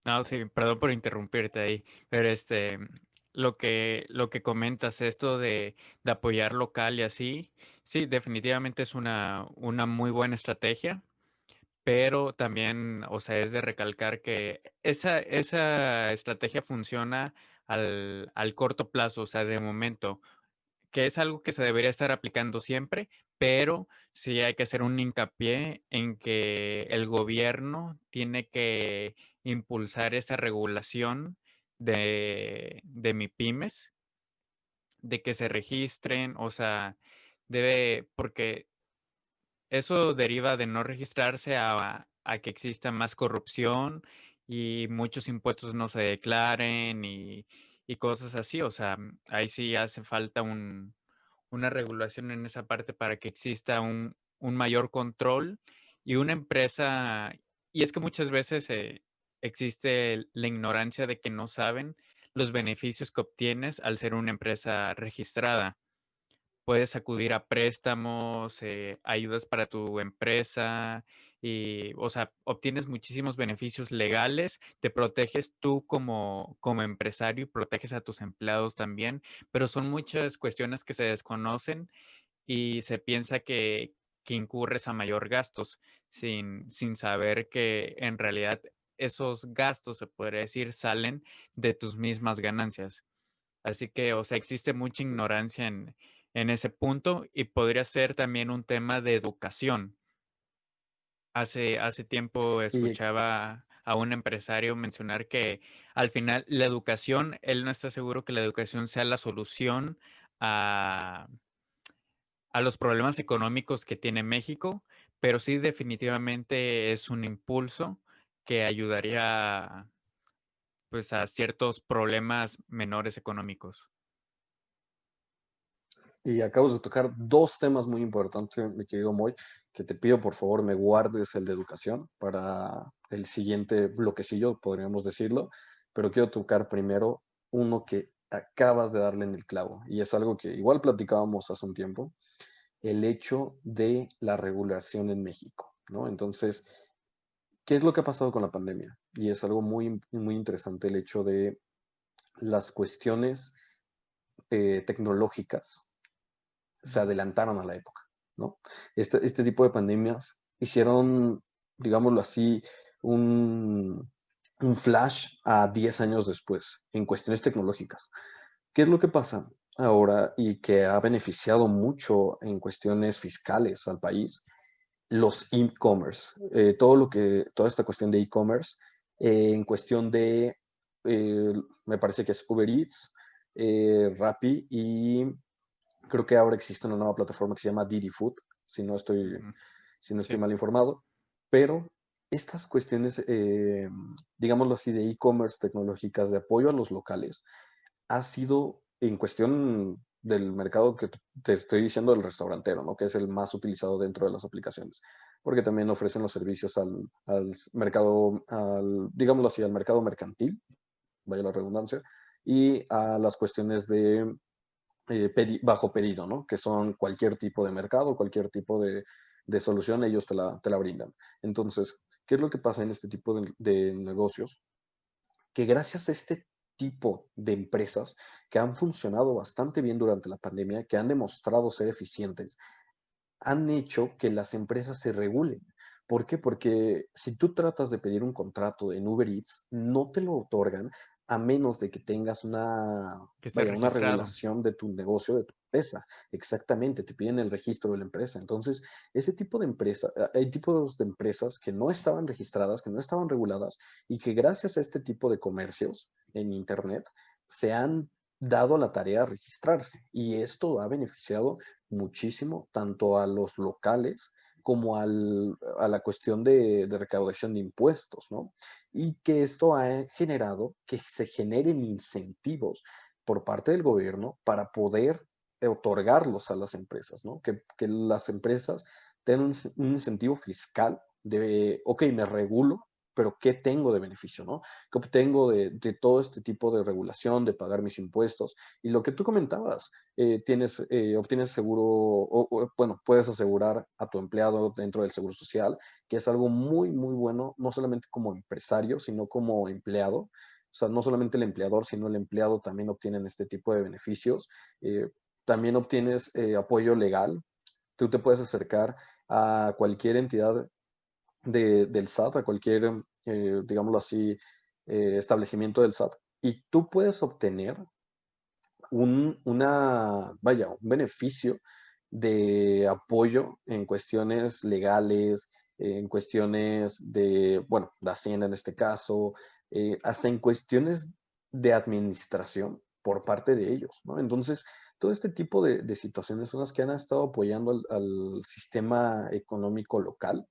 Speaker 2: No, sí, perdón por interrumpirte ahí, pero lo que comentas, esto de apoyar local y así, sí, definitivamente es una muy buena estrategia, pero también, o sea, es de recalcar que esa estrategia funciona al corto plazo, o sea, de momento, que es algo que se debería estar aplicando siempre, pero sí hay que hacer un hincapié en que el gobierno tiene que impulsar esa regulación de MIPYMES, de que se registren, o sea, porque eso deriva de no registrarse a que exista más corrupción y muchos impuestos no se declaren y cosas así. O sea, ahí sí hace falta una regulación en esa parte para que exista un mayor control y una empresa. Y es que muchas veces existe la ignorancia de que no saben los beneficios que obtienes al ser una empresa registrada. Puedes acudir a préstamos, ayudas para tu empresa y, o sea, obtienes muchísimos beneficios legales, te proteges tú como empresario y proteges a tus empleados también, pero son muchas cuestiones que se desconocen y se piensa que incurres a mayor gastos sin saber que en realidad esos gastos, se podría decir, salen de tus mismas ganancias. Así que, o sea, existe mucha ignorancia en ese punto y podría ser también un tema de educación. Hace tiempo
Speaker 3: Y
Speaker 2: escuchaba a un empresario mencionar que al final la educación, él no está seguro que la educación sea la solución a, a los problemas económicos que tiene México, pero sí definitivamente es un impulso que ayudaría pues a ciertos problemas menores económicos.
Speaker 3: Y acabas de tocar dos temas muy importantes, mi querido Moy, que te pido por favor me guardes el de educación para el siguiente bloquecillo, podríamos decirlo, pero quiero tocar primero uno que acabas de darle en el clavo, y es algo que igual platicábamos hace un tiempo, el hecho de la regulación en México, ¿no? Entonces, ¿qué es lo que ha pasado con la pandemia? Y es algo muy interesante el hecho de las cuestiones tecnológicas se adelantaron a la época, ¿no? Este tipo de pandemias hicieron, digámoslo así, un flash a 10 años después en cuestiones tecnológicas. ¿Qué es lo que pasa ahora y que ha beneficiado mucho en cuestiones fiscales al país? Los e-commerce, toda esta cuestión de e-commerce, en cuestión de, me parece que es Uber Eats, Rappi y creo que ahora existe una nueva plataforma que se llama Didi Food, si no estoy,
Speaker 2: Ujú.
Speaker 3: si no estoy
Speaker 2: Sí.
Speaker 3: mal informado, pero estas cuestiones, digámoslo así, de e-commerce tecnológicas de apoyo a los locales, ha sido en cuestión del mercado que te estoy diciendo del restaurantero, ¿no? Que es el más utilizado dentro de las aplicaciones, porque también ofrecen los servicios al mercado, digámoslo así, al mercado mercantil, vaya la redundancia, y a las cuestiones de bajo pedido, ¿no? Que son cualquier tipo de mercado, cualquier tipo de solución, ellos te la brindan. Entonces, ¿qué es lo que pasa en este tipo de negocios? Que gracias a este tipo de empresas que han funcionado bastante bien durante la pandemia, que han demostrado ser eficientes, han hecho que las empresas se regulen. ¿Por qué? Porque si tú tratas de pedir un contrato en Uber Eats, no te lo otorgan a menos de que tengas
Speaker 2: Que esté
Speaker 3: vaya, una
Speaker 2: registrado.
Speaker 3: regulación de tu negocio, de tu empresa. Exactamente, te piden el registro de la empresa. Entonces, ese tipo de empresa, hay tipos de empresas que no estaban registradas, que no estaban reguladas y que gracias a este tipo de comercios en Internet se han dado la tarea de registrarse. Y esto ha beneficiado muchísimo tanto a los locales como a la cuestión de recaudación de impuestos, ¿no? Y que esto ha generado que se generen incentivos por parte del gobierno para poder otorgarlos a las empresas, ¿no? Que las empresas tengan un incentivo fiscal de, ok, me regulo, pero ¿qué tengo de beneficio, no? ¿Qué obtengo de todo este tipo de regulación, de pagar mis impuestos? Y lo que tú comentabas, obtienes seguro, bueno, puedes asegurar a tu empleado dentro del seguro social, que es algo muy bueno, no solamente como empresario, sino como empleado. O sea, no solamente el empleador, sino el empleado también obtienen este tipo de beneficios. También obtienes apoyo legal. Tú te puedes acercar a cualquier entidad del SAT, a cualquier, digámoslo así, establecimiento del SAT, y tú puedes obtener un beneficio de apoyo en cuestiones legales, en cuestiones de, bueno, de Hacienda en este caso, hasta en cuestiones de administración por parte de ellos, ¿no? Entonces, todo este tipo de situaciones son las que han estado apoyando al sistema económico local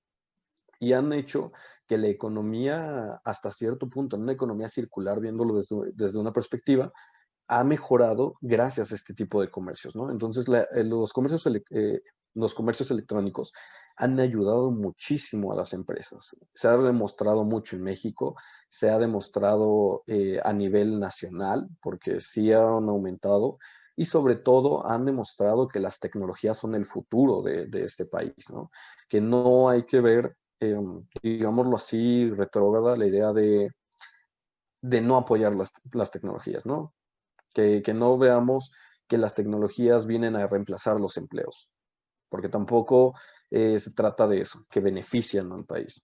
Speaker 3: y han hecho que la economía, hasta cierto punto, en una economía circular, viéndolo desde una perspectiva, ha mejorado gracias a este tipo de comercios, ¿no? Entonces, los comercios electrónicos han ayudado muchísimo a las empresas. Se ha demostrado mucho en México, se ha demostrado a nivel nacional, porque sí han aumentado y sobre todo han demostrado que las tecnologías son el futuro de este país, ¿no? Que no hay que ver, digámoslo así, retrógrada la idea de no apoyar las tecnologías, ¿no? Que no veamos que las tecnologías vienen a reemplazar los empleos, porque tampoco se trata de eso, que benefician al país.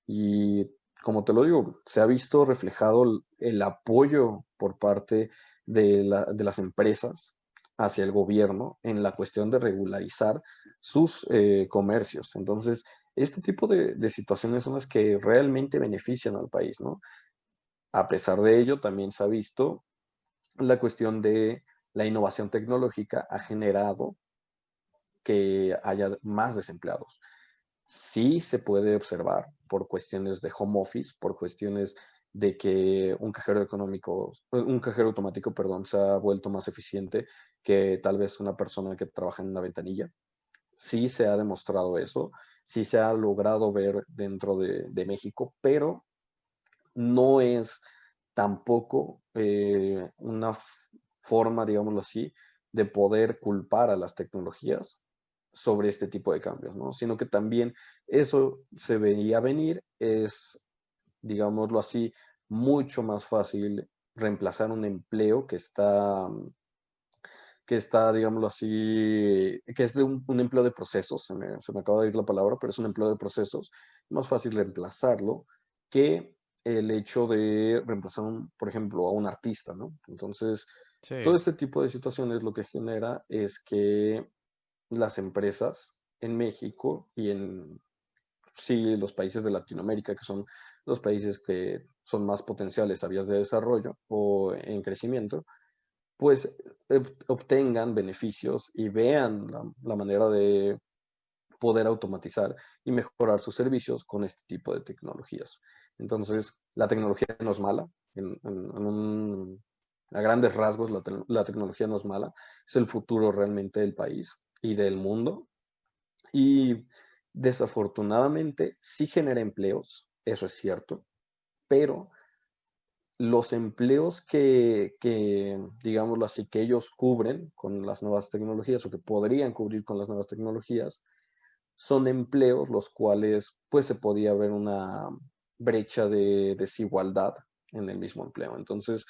Speaker 3: Y como te lo digo, se ha visto reflejado el apoyo por parte de las empresas hacia el gobierno en la cuestión de regularizar sus comercios. Entonces, este tipo de situaciones son las que realmente benefician al país, ¿no? A pesar de ello, también se ha visto la cuestión de la innovación tecnológica ha generado que haya más desempleados. Sí se puede observar por cuestiones de home office, por cuestiones de que un cajero automático, perdón, se ha vuelto más eficiente que tal vez una persona que trabaja en una ventanilla. Sí se ha demostrado eso, sí se ha logrado ver dentro de México, pero no es tampoco una forma, digámoslo así, de poder culpar a las tecnologías sobre este tipo de cambios, ¿no? Sino que también eso se veía venir, es, digámoslo así, mucho más fácil reemplazar un empleo que está, digámoslo así, que es de un empleo de procesos, se me acaba de ir la palabra, pero es un empleo de procesos, más fácil reemplazarlo que el hecho de reemplazar, por ejemplo, a un artista, ¿no? Entonces, todo
Speaker 2: Sí,
Speaker 3: este tipo de situaciones lo que genera es que las empresas en México y en sí los países de Latinoamérica, que son los países que son más potenciales a vías de desarrollo o en crecimiento, pues obtengan beneficios y vean la manera de poder automatizar y mejorar sus servicios con este tipo de tecnologías. Entonces, la tecnología no es mala, a grandes rasgos la tecnología no es mala, es el futuro realmente del país y del mundo. Y desafortunadamente sí genera empleos, eso es cierto, pero los empleos digámoslo así, que ellos cubren con las nuevas tecnologías o que podrían cubrir con las nuevas tecnologías, son empleos los cuales pues se podía ver una brecha de desigualdad en el mismo empleo. Entonces,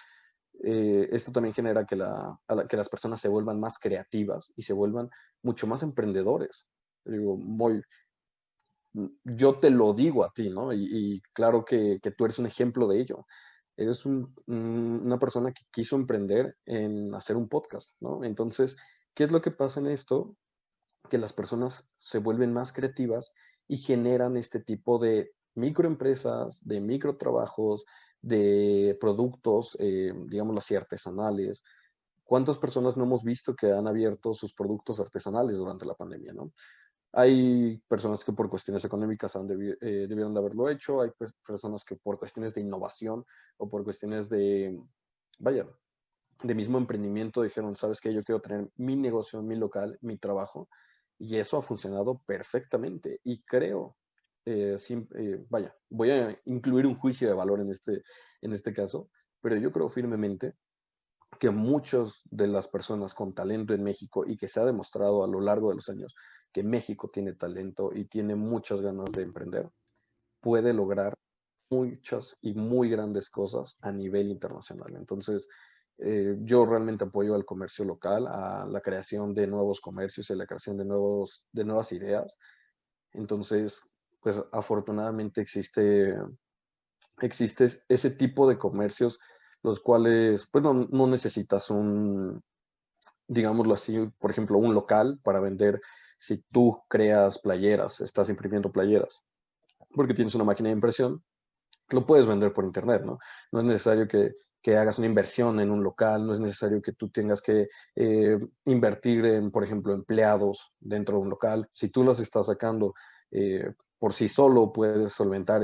Speaker 3: esto también genera que las personas se vuelvan más creativas y se vuelvan mucho más emprendedores. Digo, yo te lo digo a ti, ¿no? Y claro que tú eres un ejemplo de ello. Eres una persona que quiso emprender en hacer un podcast, ¿no? Entonces, ¿qué es lo que pasa en esto? Que las personas se vuelven más creativas y generan este tipo de microempresas, de microtrabajos, de productos, digámoslo así, artesanales. ¿Cuántas personas no hemos visto que han abierto sus productos artesanales durante la pandemia, ¿no? Hay personas que por cuestiones económicas debieron de haberlo hecho, hay personas que por cuestiones de innovación o por cuestiones vaya, de mismo emprendimiento dijeron, ¿sabes qué? Yo quiero tener mi negocio, mi local, mi trabajo, y eso ha funcionado perfectamente. Y creo, vaya, voy a incluir un juicio de valor en este caso, pero yo creo firmemente que muchas de las personas con talento en México y que se ha demostrado a lo largo de los años que México tiene talento y tiene muchas ganas de emprender, puede lograr muchas y muy grandes cosas a nivel internacional. Entonces, yo realmente apoyo al comercio local, a la creación de nuevos comercios y a la creación de nuevas ideas. Entonces, pues afortunadamente existe ese tipo de comercios, los cuales, pues no necesitas digámoslo así, por ejemplo, un local para vender. Si tú creas playeras, estás imprimiendo playeras, porque tienes una máquina de impresión, lo puedes vender por internet, ¿no? No es necesario que hagas una inversión en un local, no es necesario que tú tengas que invertir en, por ejemplo, empleados dentro de un local. Si tú los estás sacando por sí solo, puedes solventar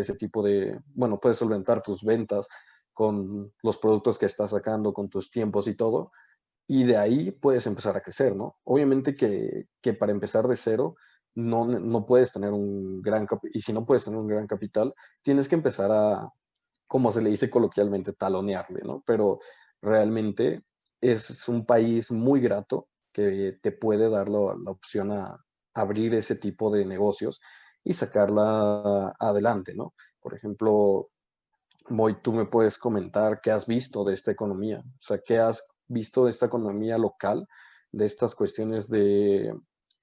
Speaker 3: bueno, puedes solventar tus ventas con los productos que estás sacando, con tus tiempos y todo, y de ahí puedes empezar a crecer, ¿no? Obviamente que para empezar de cero no puedes tener y si no puedes tener un gran capital, tienes que empezar como se le dice coloquialmente, talonearle, ¿no? Pero realmente es un país muy grato que te puede dar la opción a abrir ese tipo de negocios y sacarla adelante, ¿no? Por ejemplo, Moy, tú me puedes comentar qué has visto de esta economía, o sea, qué has visto de esta economía local, de estas cuestiones de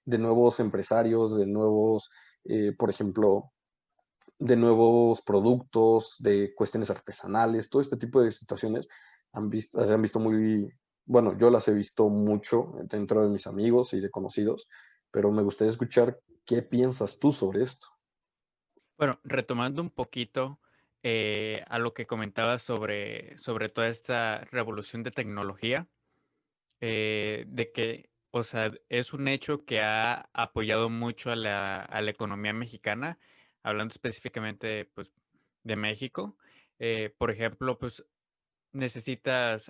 Speaker 3: nuevos empresarios, de nuevos, por ejemplo, de nuevos productos, de cuestiones artesanales, todo este tipo de situaciones se han visto bueno, yo las he visto mucho dentro de mis amigos y de conocidos, pero me gustaría escuchar qué piensas tú sobre esto.
Speaker 2: bueno, retomando un poquito a lo que comentabas sobre toda esta revolución de tecnología, de que, o sea, es un hecho que ha apoyado mucho a la economía mexicana, hablando específicamente pues, de México, por ejemplo, pues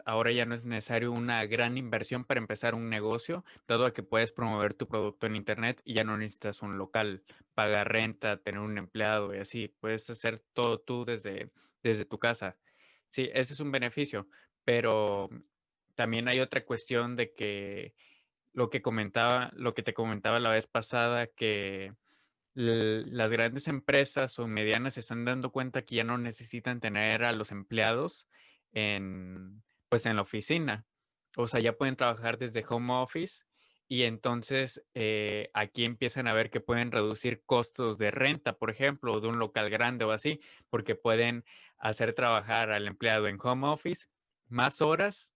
Speaker 2: ahora ya no es necesario una gran inversión para empezar un negocio, dado a que puedes promover tu producto en internet y ya no necesitas un local, pagar renta, tener un empleado y así, puedes hacer todo tú desde tu casa. Sí, ese es un beneficio, pero también hay otra cuestión de que lo que te comentaba la vez pasada, que las grandes empresas o medianas se están dando cuenta que ya no necesitan tener a los empleados pues en la oficina. O sea, ya pueden trabajar desde home office y entonces aquí empiezan a ver que pueden reducir costos de renta, por ejemplo, o de un local grande o así, porque pueden hacer trabajar al empleado en home office más horas,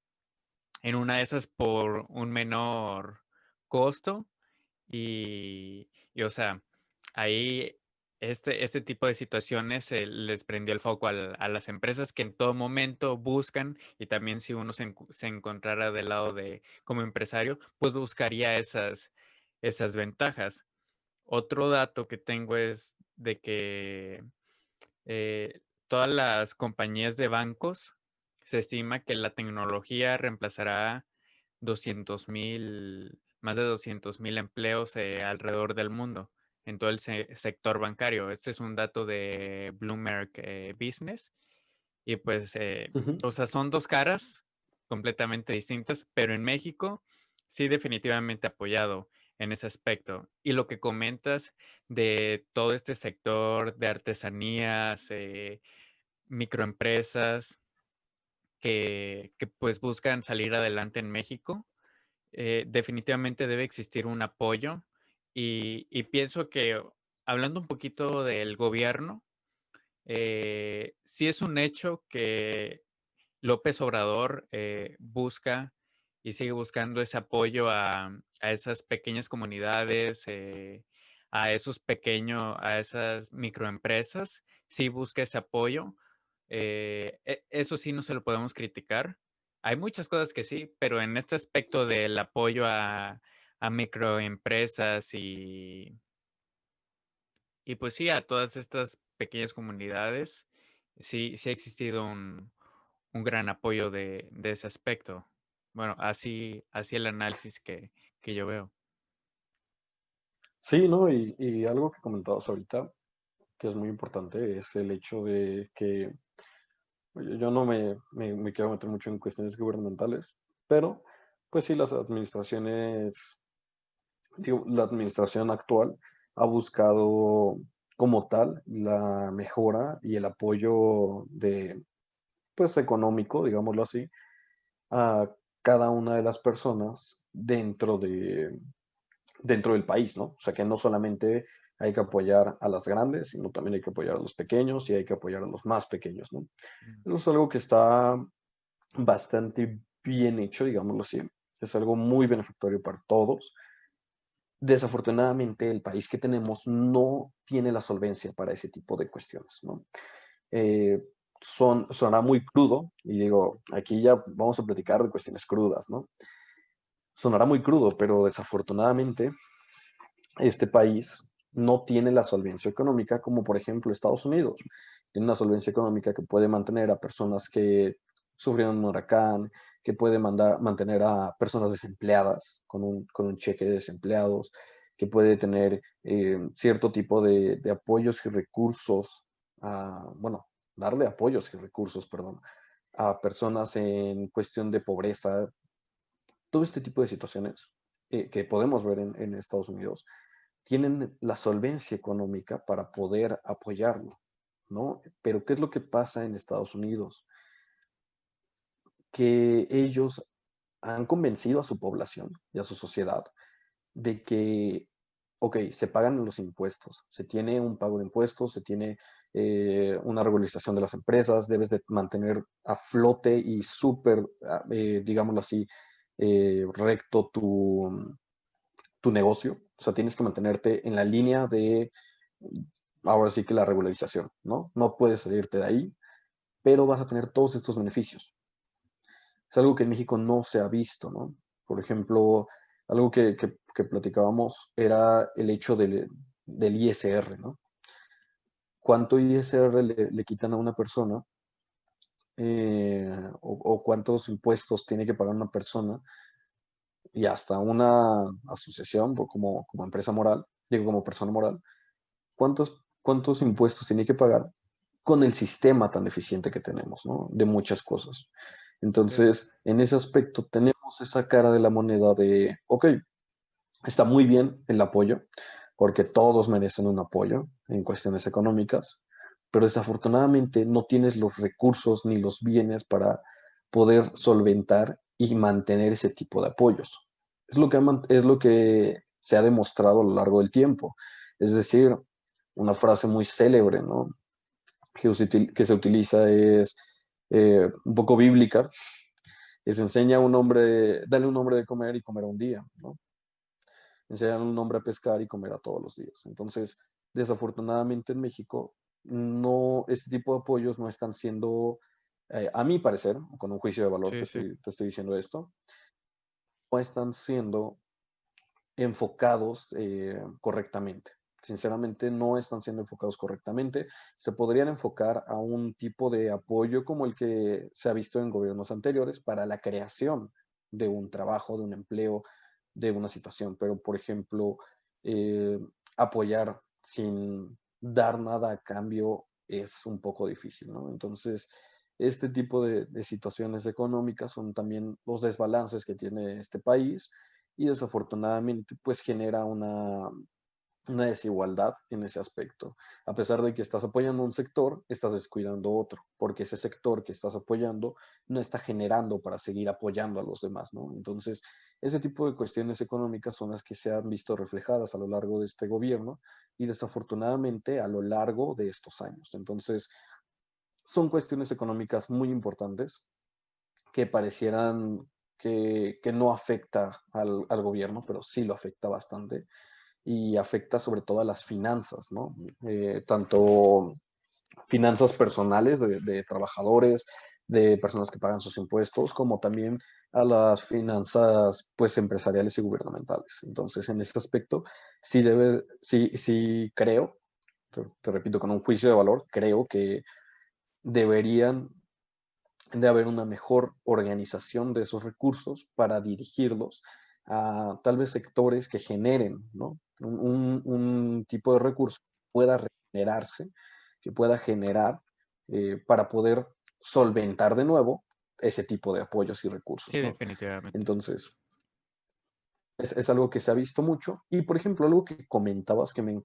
Speaker 2: en una de esas por un menor costo o sea, ahí este tipo de situaciones les prendió el foco a las empresas que en todo momento buscan, y también si uno se encontrara del lado de como empresario, pues buscaría esas ventajas. Otro dato que tengo es de que todas las compañías de bancos, se estima que la tecnología reemplazará 200,000, más de 200,000 empleos alrededor del mundo en todo el sector bancario. Este es un dato de Bloomberg Business. Y pues,
Speaker 3: Ujú.
Speaker 2: o sea, son dos caras completamente distintas, pero en México sí definitivamente apoyado en ese aspecto. Y lo que comentas de todo este sector de artesanías, microempresas que pues buscan salir adelante en México, definitivamente debe existir un apoyo y pienso que hablando un poquito del gobierno, sí es un hecho que López Obrador busca y sigue buscando ese apoyo a esas pequeñas comunidades, a esas microempresas, sí busca ese apoyo. Eso sí no se lo podemos criticar. Hay muchas cosas que sí, pero en este aspecto del apoyo a microempresas y pues sí, a todas estas pequeñas comunidades, sí ha existido un gran apoyo de ese aspecto. Bueno, así el análisis que yo veo.
Speaker 3: Sí, ¿no? Y algo que comentabas ahorita, que es muy importante, es el hecho de que yo no me quiero meter mucho en cuestiones gubernamentales, pero pues sí, las administraciones, digo, la administración actual ha buscado como tal la mejora y el apoyo de, pues, económico, digámoslo así, a cada una de las personas dentro del país, ¿no? O sea, que no solamente hay que apoyar a las grandes, sino también hay que apoyar a los pequeños y hay que apoyar a los más pequeños, ¿no?
Speaker 2: Mm.
Speaker 3: Eso es algo que está bastante bien hecho, digámoslo así. Es algo muy benefactorio para todos. Desafortunadamente, el país que tenemos no tiene la solvencia para ese tipo de cuestiones, ¿no? Eh, sonará muy crudo, y digo, aquí ya vamos a platicar de cuestiones crudas, ¿no? Sonará muy crudo, pero desafortunadamente este país no tiene la solvencia económica como por ejemplo Estados Unidos. Tiene una solvencia económica que puede mantener a personas que sufrieron un huracán, que puede mantener a personas desempleadas con un cheque de desempleados, que puede tener cierto tipo de apoyos y recursos, bueno, darle apoyos y recursos, perdón, a personas en cuestión de pobreza, todo este tipo de situaciones que podemos ver en Estados Unidos tienen la solvencia económica para poder apoyarlo, ¿no? Pero ¿qué es lo que pasa en Estados Unidos? Que ellos han convencido a su población y a su sociedad de que, ok, se pagan los impuestos, se tiene un pago de impuestos, se tiene una regularización de las empresas, debes de mantener a flote y súper, digámoslo así, recto tu negocio. O sea, tienes que mantenerte en la línea de, ahora sí que la regularización, ¿no? No puedes salirte de ahí, pero vas a tener todos estos beneficios. Es algo que en México no se ha visto, ¿no? Por ejemplo, algo que platicábamos era el hecho del ISR, ¿no? cuánto ISR le quitan a una persona, o cuántos impuestos tiene que pagar una persona, y hasta una asociación como empresa moral, digo, como persona moral, cuántos impuestos tiene que pagar con el sistema tan eficiente que tenemos, ¿no? De muchas cosas.
Speaker 2: Sí,
Speaker 3: Entonces, en ese aspecto tenemos esa cara de la moneda de, ok, está muy bien el apoyo, porque todos merecen un apoyo en cuestiones económicas, pero desafortunadamente no tienes los recursos ni los bienes para poder solventar y mantener ese tipo de apoyos. Es lo que se ha demostrado a lo largo del tiempo. Es decir, una frase muy célebre, ¿no? Que se utiliza es un poco bíblica, que se enseña a un hombre, dale un hombre de comer y comerá un día, ¿no? Enseñan a un hombre a pescar y comerá todos los días. Entonces, desafortunadamente en México, no, este tipo de apoyos no están siendo, a mi parecer, con un juicio de valor
Speaker 2: sí, sí.
Speaker 3: te estoy diciendo esto, no están siendo enfocados correctamente. Sinceramente, no están siendo enfocados correctamente. Se podrían enfocar a un tipo de apoyo como el que se ha visto en gobiernos anteriores para la creación de un trabajo, de un empleo, de una situación. Pero, por ejemplo, eh, apoyar sin dar nada a cambio es un poco difícil, ¿no? Entonces, este tipo de situaciones económicas son también los desbalances que tiene este país y desafortunadamente pues genera una desigualdad en ese aspecto. A pesar de que estás apoyando un sector, estás descuidando otro, porque ese sector que estás apoyando no está generando para seguir apoyando a los demás, ¿no? Entonces, ese tipo de cuestiones económicas son las que se han visto reflejadas a lo largo de este gobierno y desafortunadamente a lo largo de estos años. Entonces, son cuestiones económicas muy importantes que parecieran que no afecta al gobierno, pero sí lo afecta bastante y afecta sobre todo a las finanzas, ¿no? Tanto finanzas personales de trabajadores, de personas que pagan sus impuestos, como también a las finanzas pues empresariales y gubernamentales. Entonces, en ese aspecto, sí creo, te repito, con un juicio de valor, creo que deberían de haber una mejor organización de esos recursos para dirigirlos a tal vez sectores que generen, ¿no? Un tipo de recurso que pueda regenerarse, que pueda generar para poder solventar de nuevo ese tipo de apoyos y recursos,
Speaker 2: Sí,
Speaker 3: ¿no?
Speaker 2: definitivamente.
Speaker 3: Entonces, es algo que se ha visto mucho. Y, por ejemplo, algo que comentabas que me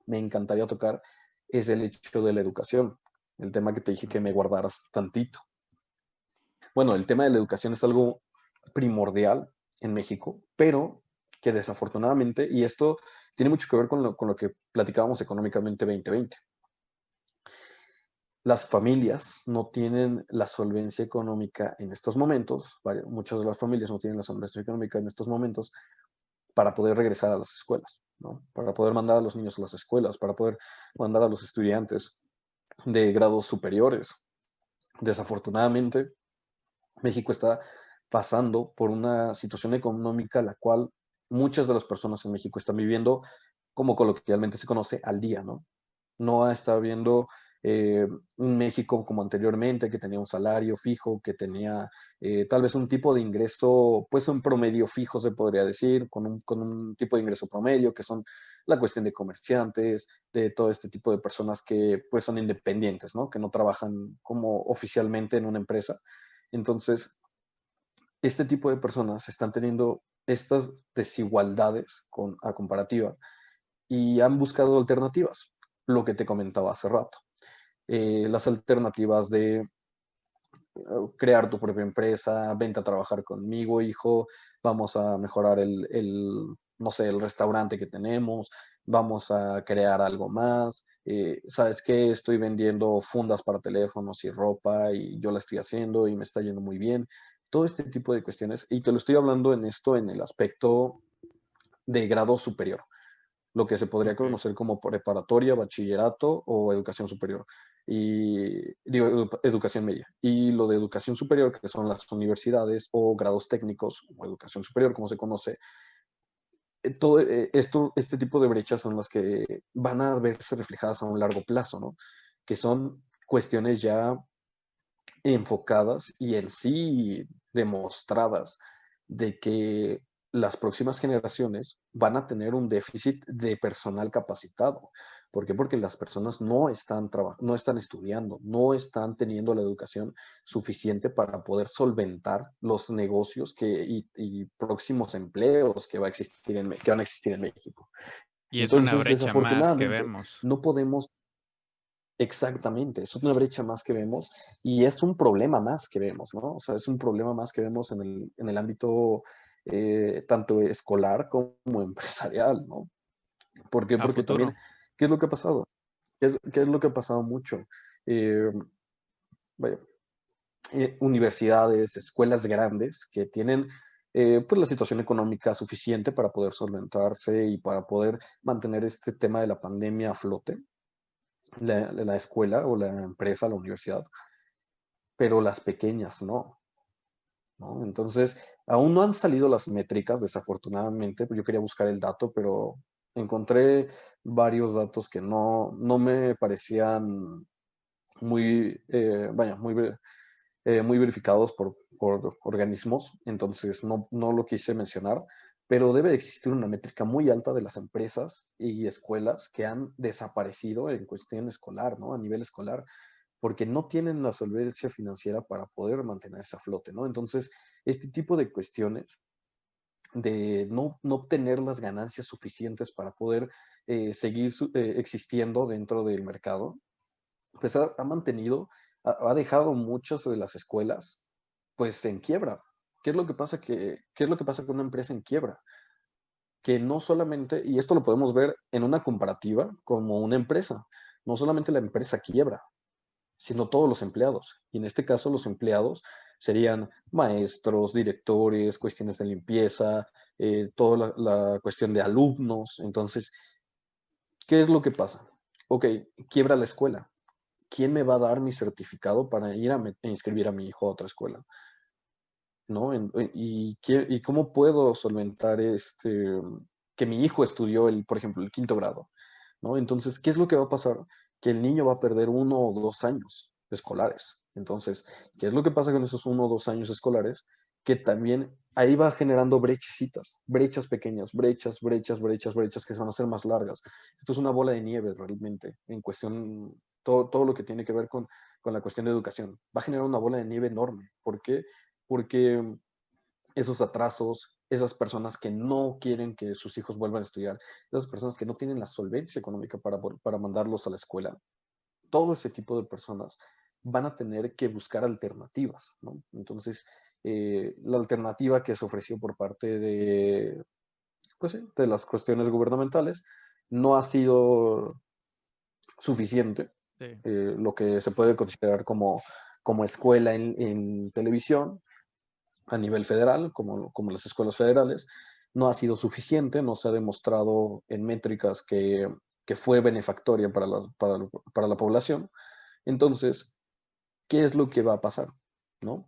Speaker 3: encantaría tocar es el hecho de la educación, el tema que te dije que me guardaras tantito. Bueno, el tema de la educación es algo primordial en México, pero que desafortunadamente, y esto tiene mucho que ver con lo que platicábamos económicamente 2020, las familias no tienen la solvencia económica en estos momentos, muchas de las familias no tienen la solvencia económica en estos momentos para poder regresar a las escuelas, ¿no? Para poder mandar a los niños a las escuelas, para poder mandar a los estudiantes de grados superiores. Desafortunadamente, México está pasando por una situación económica la cual muchas de las personas en México están viviendo, como coloquialmente se conoce, al día, ¿no? No está viendo un México como anteriormente, que tenía un salario fijo, que tenía tal vez un tipo de ingreso, pues un promedio fijo, se podría decir, con un tipo de ingreso promedio, que son la cuestión de comerciantes, de todo este tipo de personas que pues son independientes, ¿no? Que no trabajan como oficialmente en una empresa. Entonces, este tipo de personas están teniendo estas desigualdades a comparativa y han buscado alternativas, lo que te comentaba hace rato. Las alternativas de crear tu propia empresa, vente a trabajar conmigo, hijo, vamos a mejorar no sé, el restaurante que tenemos, vamos a crear algo más, ¿sabes qué? Estoy vendiendo fundas para teléfonos y ropa y yo la estoy haciendo y me está yendo muy bien. Todo este tipo de cuestiones, y te lo estoy hablando en esto en el aspecto de grado superior, lo que se podría
Speaker 2: Ok.
Speaker 3: conocer como preparatoria, bachillerato o educación superior. Y digo, educación media. Y lo de educación superior, que son las universidades o grados técnicos, o educación superior, como se conoce, este tipo de brechas son las que van a verse reflejadas a un largo plazo, ¿no? Que son cuestiones ya enfocadas y en sí demostradas de que las próximas generaciones van a tener un déficit de personal capacitado. ¿Por qué? Porque las personas no están estudiando, no están teniendo la educación suficiente para poder solventar los negocios y próximos empleos que que van a existir en México.
Speaker 2: Y es una
Speaker 3: Entonces,
Speaker 2: brecha más que
Speaker 3: desafortunadamente,
Speaker 2: vemos.
Speaker 3: no podemos. Exactamente, es una brecha más que vemos y es un problema más que vemos, ¿no? O sea, es un problema más que vemos en el ámbito tanto escolar como empresarial, ¿no? ¿Por qué?
Speaker 2: A
Speaker 3: Porque también,
Speaker 2: futuro.
Speaker 3: ¿qué es lo que ha pasado? ¿Qué es lo que ha pasado mucho? Eh, vaya, universidades, escuelas grandes que tienen pues la situación económica suficiente para poder solventarse y para poder mantener este tema de la pandemia a flote, la escuela o la empresa, la universidad, pero las pequeñas no, ¿no? Entonces, aún no han salido las métricas, desafortunadamente. Yo quería buscar el dato, pero encontré varios datos que no me parecían muy, muy verificados por organismos, entonces no lo quise mencionar, pero debe de existir una métrica muy alta de las empresas y escuelas que han desaparecido en cuestión escolar, ¿no? A nivel escolar, porque no tienen la solvencia financiera para poder mantenerse a flote, ¿no? Entonces, este tipo de cuestiones de no obtener las ganancias suficientes para poder seguir existiendo dentro del mercado, pues ha mantenido, ha dejado muchas de las escuelas pues en quiebra. ¿Qué es lo que pasa con una empresa en quiebra? Que no solamente, y esto lo podemos ver en una comparativa como una empresa, no solamente la empresa quiebra, sino todos los empleados. Y en este caso los empleados serían maestros, directores, cuestiones de limpieza, toda la cuestión de alumnos. Entonces, ¿qué es lo que pasa? Ok, quiebra la escuela. ¿Quién me va a dar mi certificado para ir a inscribir a mi hijo a otra escuela? ¿No? ¿Y cómo puedo solventar que mi hijo estudió por ejemplo, el quinto grado? ¿No? Entonces, ¿qué es lo que va a pasar? Que el niño va a perder 1 o 2 años escolares. Entonces, ¿qué es lo que pasa con esos 1 o 2 años escolares? Que también ahí va generando brechecitas, brechas pequeñas, brechas que se van a hacer más largas. Esto es una bola de nieve realmente, en cuestión, todo lo que tiene que ver con la cuestión de educación. Va a generar una bola de nieve enorme. ¿Por qué? Porque esos atrasos, esas personas que no quieren que sus hijos vuelvan a estudiar, esas personas que no tienen la solvencia económica para mandarlos a la escuela, todo ese tipo de personas van a tener que buscar alternativas, ¿no? Entonces, la alternativa que se ofreció por parte pues, sí, de las cuestiones gubernamentales no ha sido suficiente.
Speaker 2: Sí.
Speaker 3: Lo que se puede considerar como escuela en televisión a nivel federal, como las escuelas federales, no ha sido suficiente, no se ha demostrado en métricas que fue benefactoria para la población. Entonces, ¿qué es lo que va a pasar? ¿No?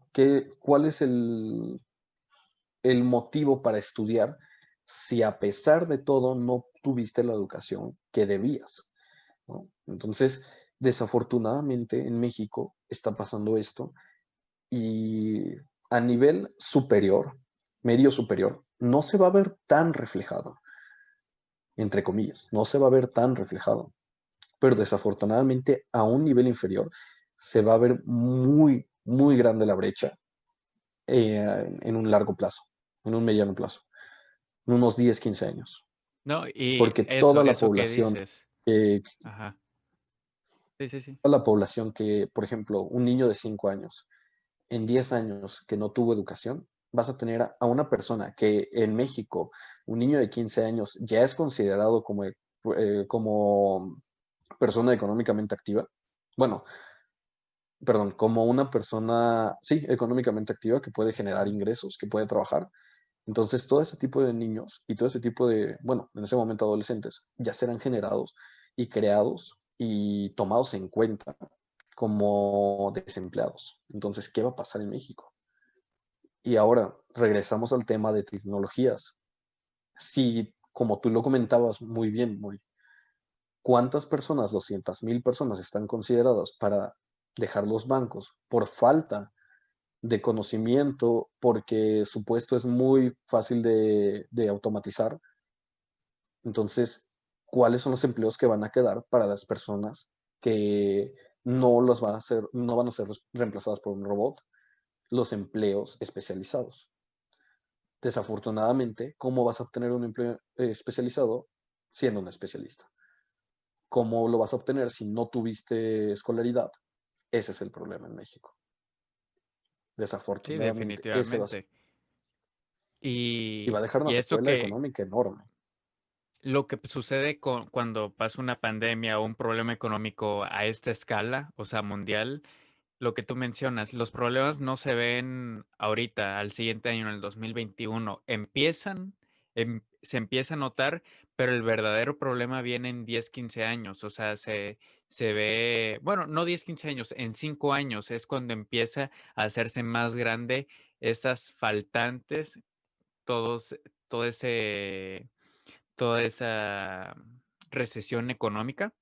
Speaker 3: ¿Cuál es el motivo para estudiar si a pesar de todo no tuviste la educación que debías? ¿No? Entonces, desafortunadamente en México está pasando esto y a nivel superior, medio superior, no se va a ver tan reflejado, entre comillas, no se va a ver tan reflejado, pero desafortunadamente a un nivel inferior se va a ver muy, muy grande la brecha en un largo plazo, en un mediano plazo, en unos 10 15 años,
Speaker 2: No, y
Speaker 3: porque
Speaker 2: eso que dices.
Speaker 3: eh,
Speaker 2: Ajá. Sí, sí, sí.
Speaker 3: toda la población que, por ejemplo, un niño de 5 años, en 10 años que no tuvo educación, vas a tener a una persona que en México, un niño de 15 años, ya es considerado como persona económicamente activa. Bueno, perdón, como una persona, sí, económicamente activa que puede generar
Speaker 2: Ujú.
Speaker 3: ingresos, que puede trabajar. Entonces, todo ese tipo de niños y todo ese tipo de, bueno, en ese momento adolescentes, ya serán generados y creados y tomados en cuenta como desempleados. Entonces, ¿qué va a pasar en México? Y ahora regresamos al tema de tecnologías. Si como tú lo comentabas muy bien, ¿cuántas personas, 200,000 personas están consideradas para dejar los bancos por falta de conocimiento, porque su puesto es muy fácil de automatizar? Entonces, ¿cuáles son los empleos que van a quedar para las personas que no van a ser reemplazadas por un robot? Los empleos especializados. Desafortunadamente, ¿cómo vas a obtener un empleo especializado siendo un especialista? ¿Cómo lo vas a obtener si no tuviste escolaridad? Ese es el problema en México.
Speaker 2: Sí,
Speaker 3: Desafortunadamente, ese va a ser,
Speaker 2: definitivamente.
Speaker 3: y va a dejar una
Speaker 2: Y esto
Speaker 3: secuela
Speaker 2: que
Speaker 3: económica enorme.
Speaker 2: lo que sucede cuando pasa una pandemia o un problema económico a esta escala, o sea, mundial, lo que tú mencionas, los problemas no se ven ahorita, al siguiente año, en el 2021. Se empieza a notar, pero el verdadero problema viene en 10, 15 años. O sea, se ve, bueno, no 10, 15 años, en 5 años es cuando empieza a hacerse más grande esas faltantes, todos, todo ese, toda esa recesión económica.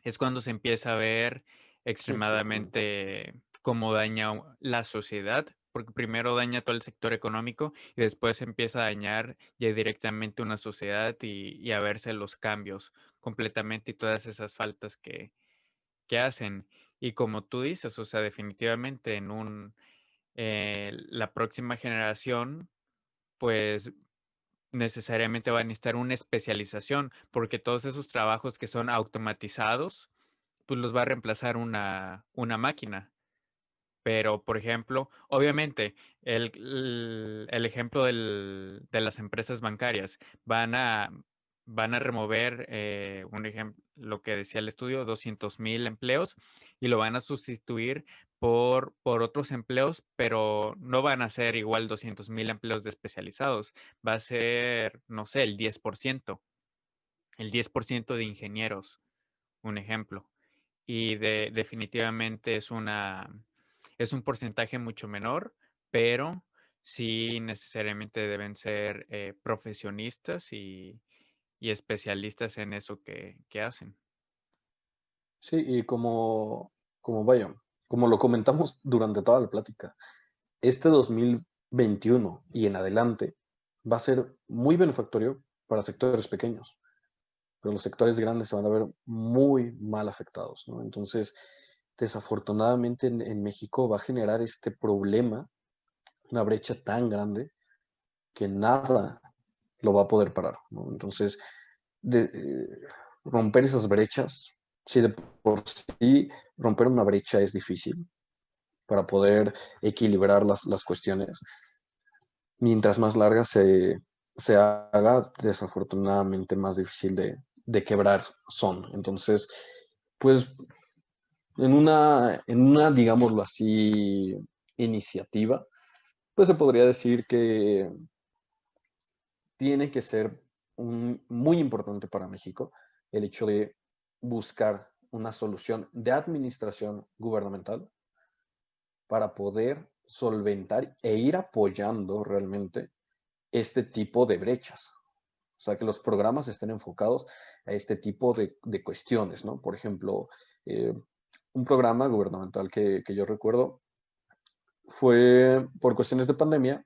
Speaker 2: Es cuando se empieza a ver
Speaker 3: Exactamente.
Speaker 2: extremadamente cómo daña la sociedad, porque primero daña todo el sector económico y después empieza a dañar ya directamente una sociedad y a verse los cambios completamente y todas esas faltas que hacen. Y como tú dices, o sea, definitivamente la próxima generación, pues necesariamente va a necesitar una especialización, porque todos esos trabajos que son automatizados, pues los va a reemplazar una máquina. Pero, por ejemplo, obviamente, el ejemplo de las empresas bancarias van a remover, un ejemplo, lo que decía el estudio, 200,000 empleos y lo van a sustituir por otros empleos, pero no van a ser igual 200,000 empleos de especializados. Va a ser, no sé, el 10% de ingenieros, un ejemplo. Y definitivamente es un porcentaje mucho menor, pero sí necesariamente deben ser profesionistas y especialistas en eso que hacen.
Speaker 3: Sí, y vaya, como lo comentamos durante toda la plática, este 2021 y en adelante va a ser muy benefactorio para sectores pequeños, pero los sectores grandes se van a ver muy mal afectados, ¿no? Entonces, desafortunadamente en México va a generar este problema, una brecha tan grande que nada lo va a poder parar, ¿no? Entonces, romper esas brechas, si de por sí romper una brecha es difícil para poder equilibrar las cuestiones, mientras más larga se haga, desafortunadamente más difícil de quebrar son. Entonces, pues digámoslo así, iniciativa, pues se podría decir que tiene que ser muy importante para México el hecho de buscar una solución de administración gubernamental para poder solventar e ir apoyando realmente este tipo de brechas. O sea, que los programas estén enfocados a este tipo de cuestiones, ¿no? Por ejemplo, un programa gubernamental que yo recuerdo fue por cuestiones de pandemia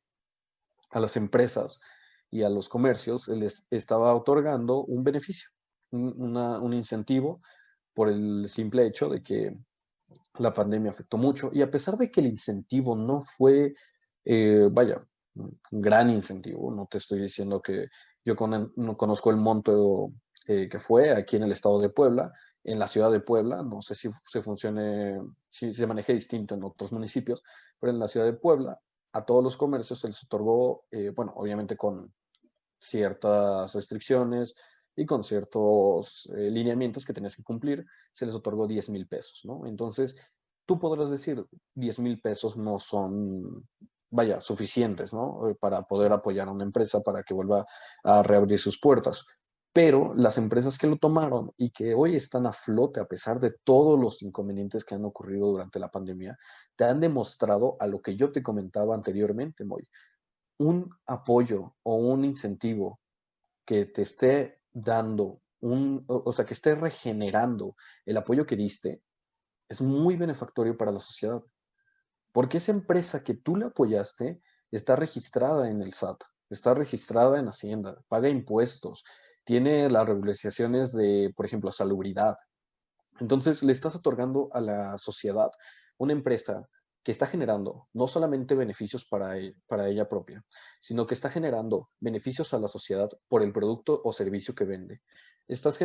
Speaker 3: a las empresas y a los comercios les estaba otorgando un beneficio, un incentivo por el simple hecho de que la pandemia afectó mucho y a pesar de que el incentivo no fue, vaya, un gran incentivo, no te estoy diciendo que yo no conozco el monto que fue aquí en el estado de Puebla, en la ciudad de Puebla, no sé si se funcione, si se maneje distinto en otros municipios, pero en la ciudad de Puebla a todos los comercios se les otorgó, bueno, obviamente con ciertas restricciones y con ciertos lineamientos que tenías que cumplir, se les otorgó 10,000 pesos, ¿no? Entonces, tú podrás decir, 10,000 pesos no son, vaya, suficientes, ¿no? Para poder apoyar a una empresa para que vuelva a reabrir sus puertas. Pero las empresas que lo tomaron y que hoy están a flote a pesar de todos los inconvenientes que han ocurrido durante la pandemia, te han demostrado a lo que yo te comentaba anteriormente, Moy, un apoyo o un incentivo que te esté dando o sea, que esté regenerando el apoyo que diste, es muy benefactorio para la sociedad. Porque esa empresa que tú le apoyaste está registrada en el SAT, está registrada en Hacienda, paga impuestos, tiene las regularizaciones de, por ejemplo, salubridad. Entonces, le estás otorgando a la sociedad una empresa que está generando no solamente beneficios para ella propia, sino que está generando beneficios a la sociedad por el producto o servicio que vende. Estás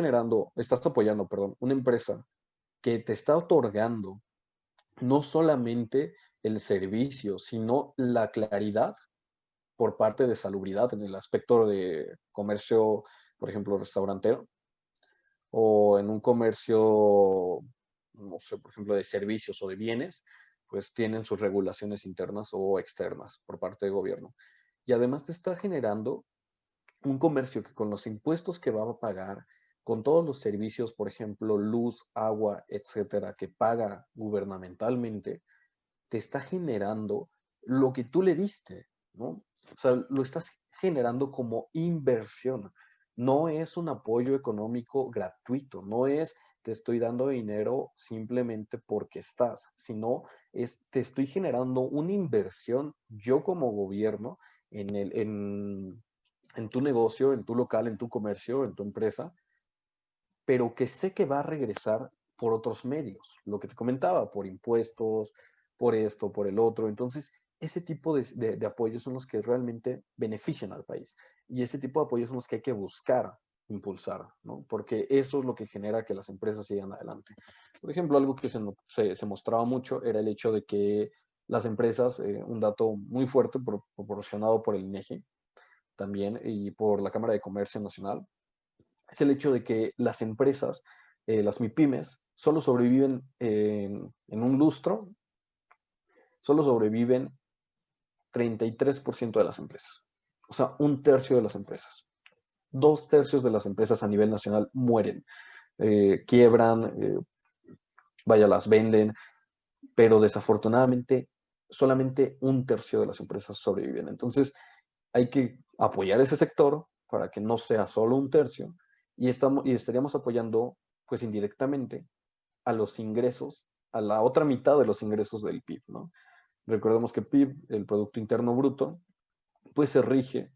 Speaker 3: apoyando, perdón, una empresa que te está otorgando no solamente el servicio, sino la claridad por parte de salubridad en el aspecto de comercio, por ejemplo, restaurantero, o en un comercio, no sé, por ejemplo, de servicios o de bienes, pues tienen sus regulaciones internas o externas por parte del gobierno. Y además te está generando un comercio que con los impuestos que va a pagar, con todos los servicios, por ejemplo, luz, agua, etcétera, que paga gubernamentalmente, te está generando lo que tú le diste, ¿no? O sea, lo estás generando como inversión. No es un apoyo económico gratuito, no es te estoy dando dinero simplemente porque estás, sino te estoy generando una inversión yo como gobierno en tu negocio, en tu local, en tu comercio, en tu empresa, pero que sé que va a regresar por otros medios, lo que te comentaba, por impuestos, por esto, por el otro. Entonces, ese tipo de apoyos son los que realmente benefician al país y ese tipo de apoyos son los que hay que buscar impulsar, ¿no? Porque eso es lo que genera que las empresas sigan adelante. Por ejemplo, algo que se mostraba mucho era el hecho de que las empresas, un dato muy fuerte proporcionado por el INEGI también y por la Cámara de Comercio Nacional, es el hecho de que las empresas, las MIPIMES, solo sobreviven en un lustro, solo sobreviven 33% de las empresas. O sea, un tercio de las empresas. Dos tercios de las empresas a nivel nacional mueren, quiebran, vaya, las venden, pero desafortunadamente solamente un tercio de las empresas sobreviven. Entonces, hay que apoyar ese sector para que no sea solo un tercio y estaríamos apoyando, pues indirectamente, a los ingresos, a la otra mitad de los ingresos del PIB, ¿no? Recordemos que PIB, el Producto Interno Bruto, pues se rige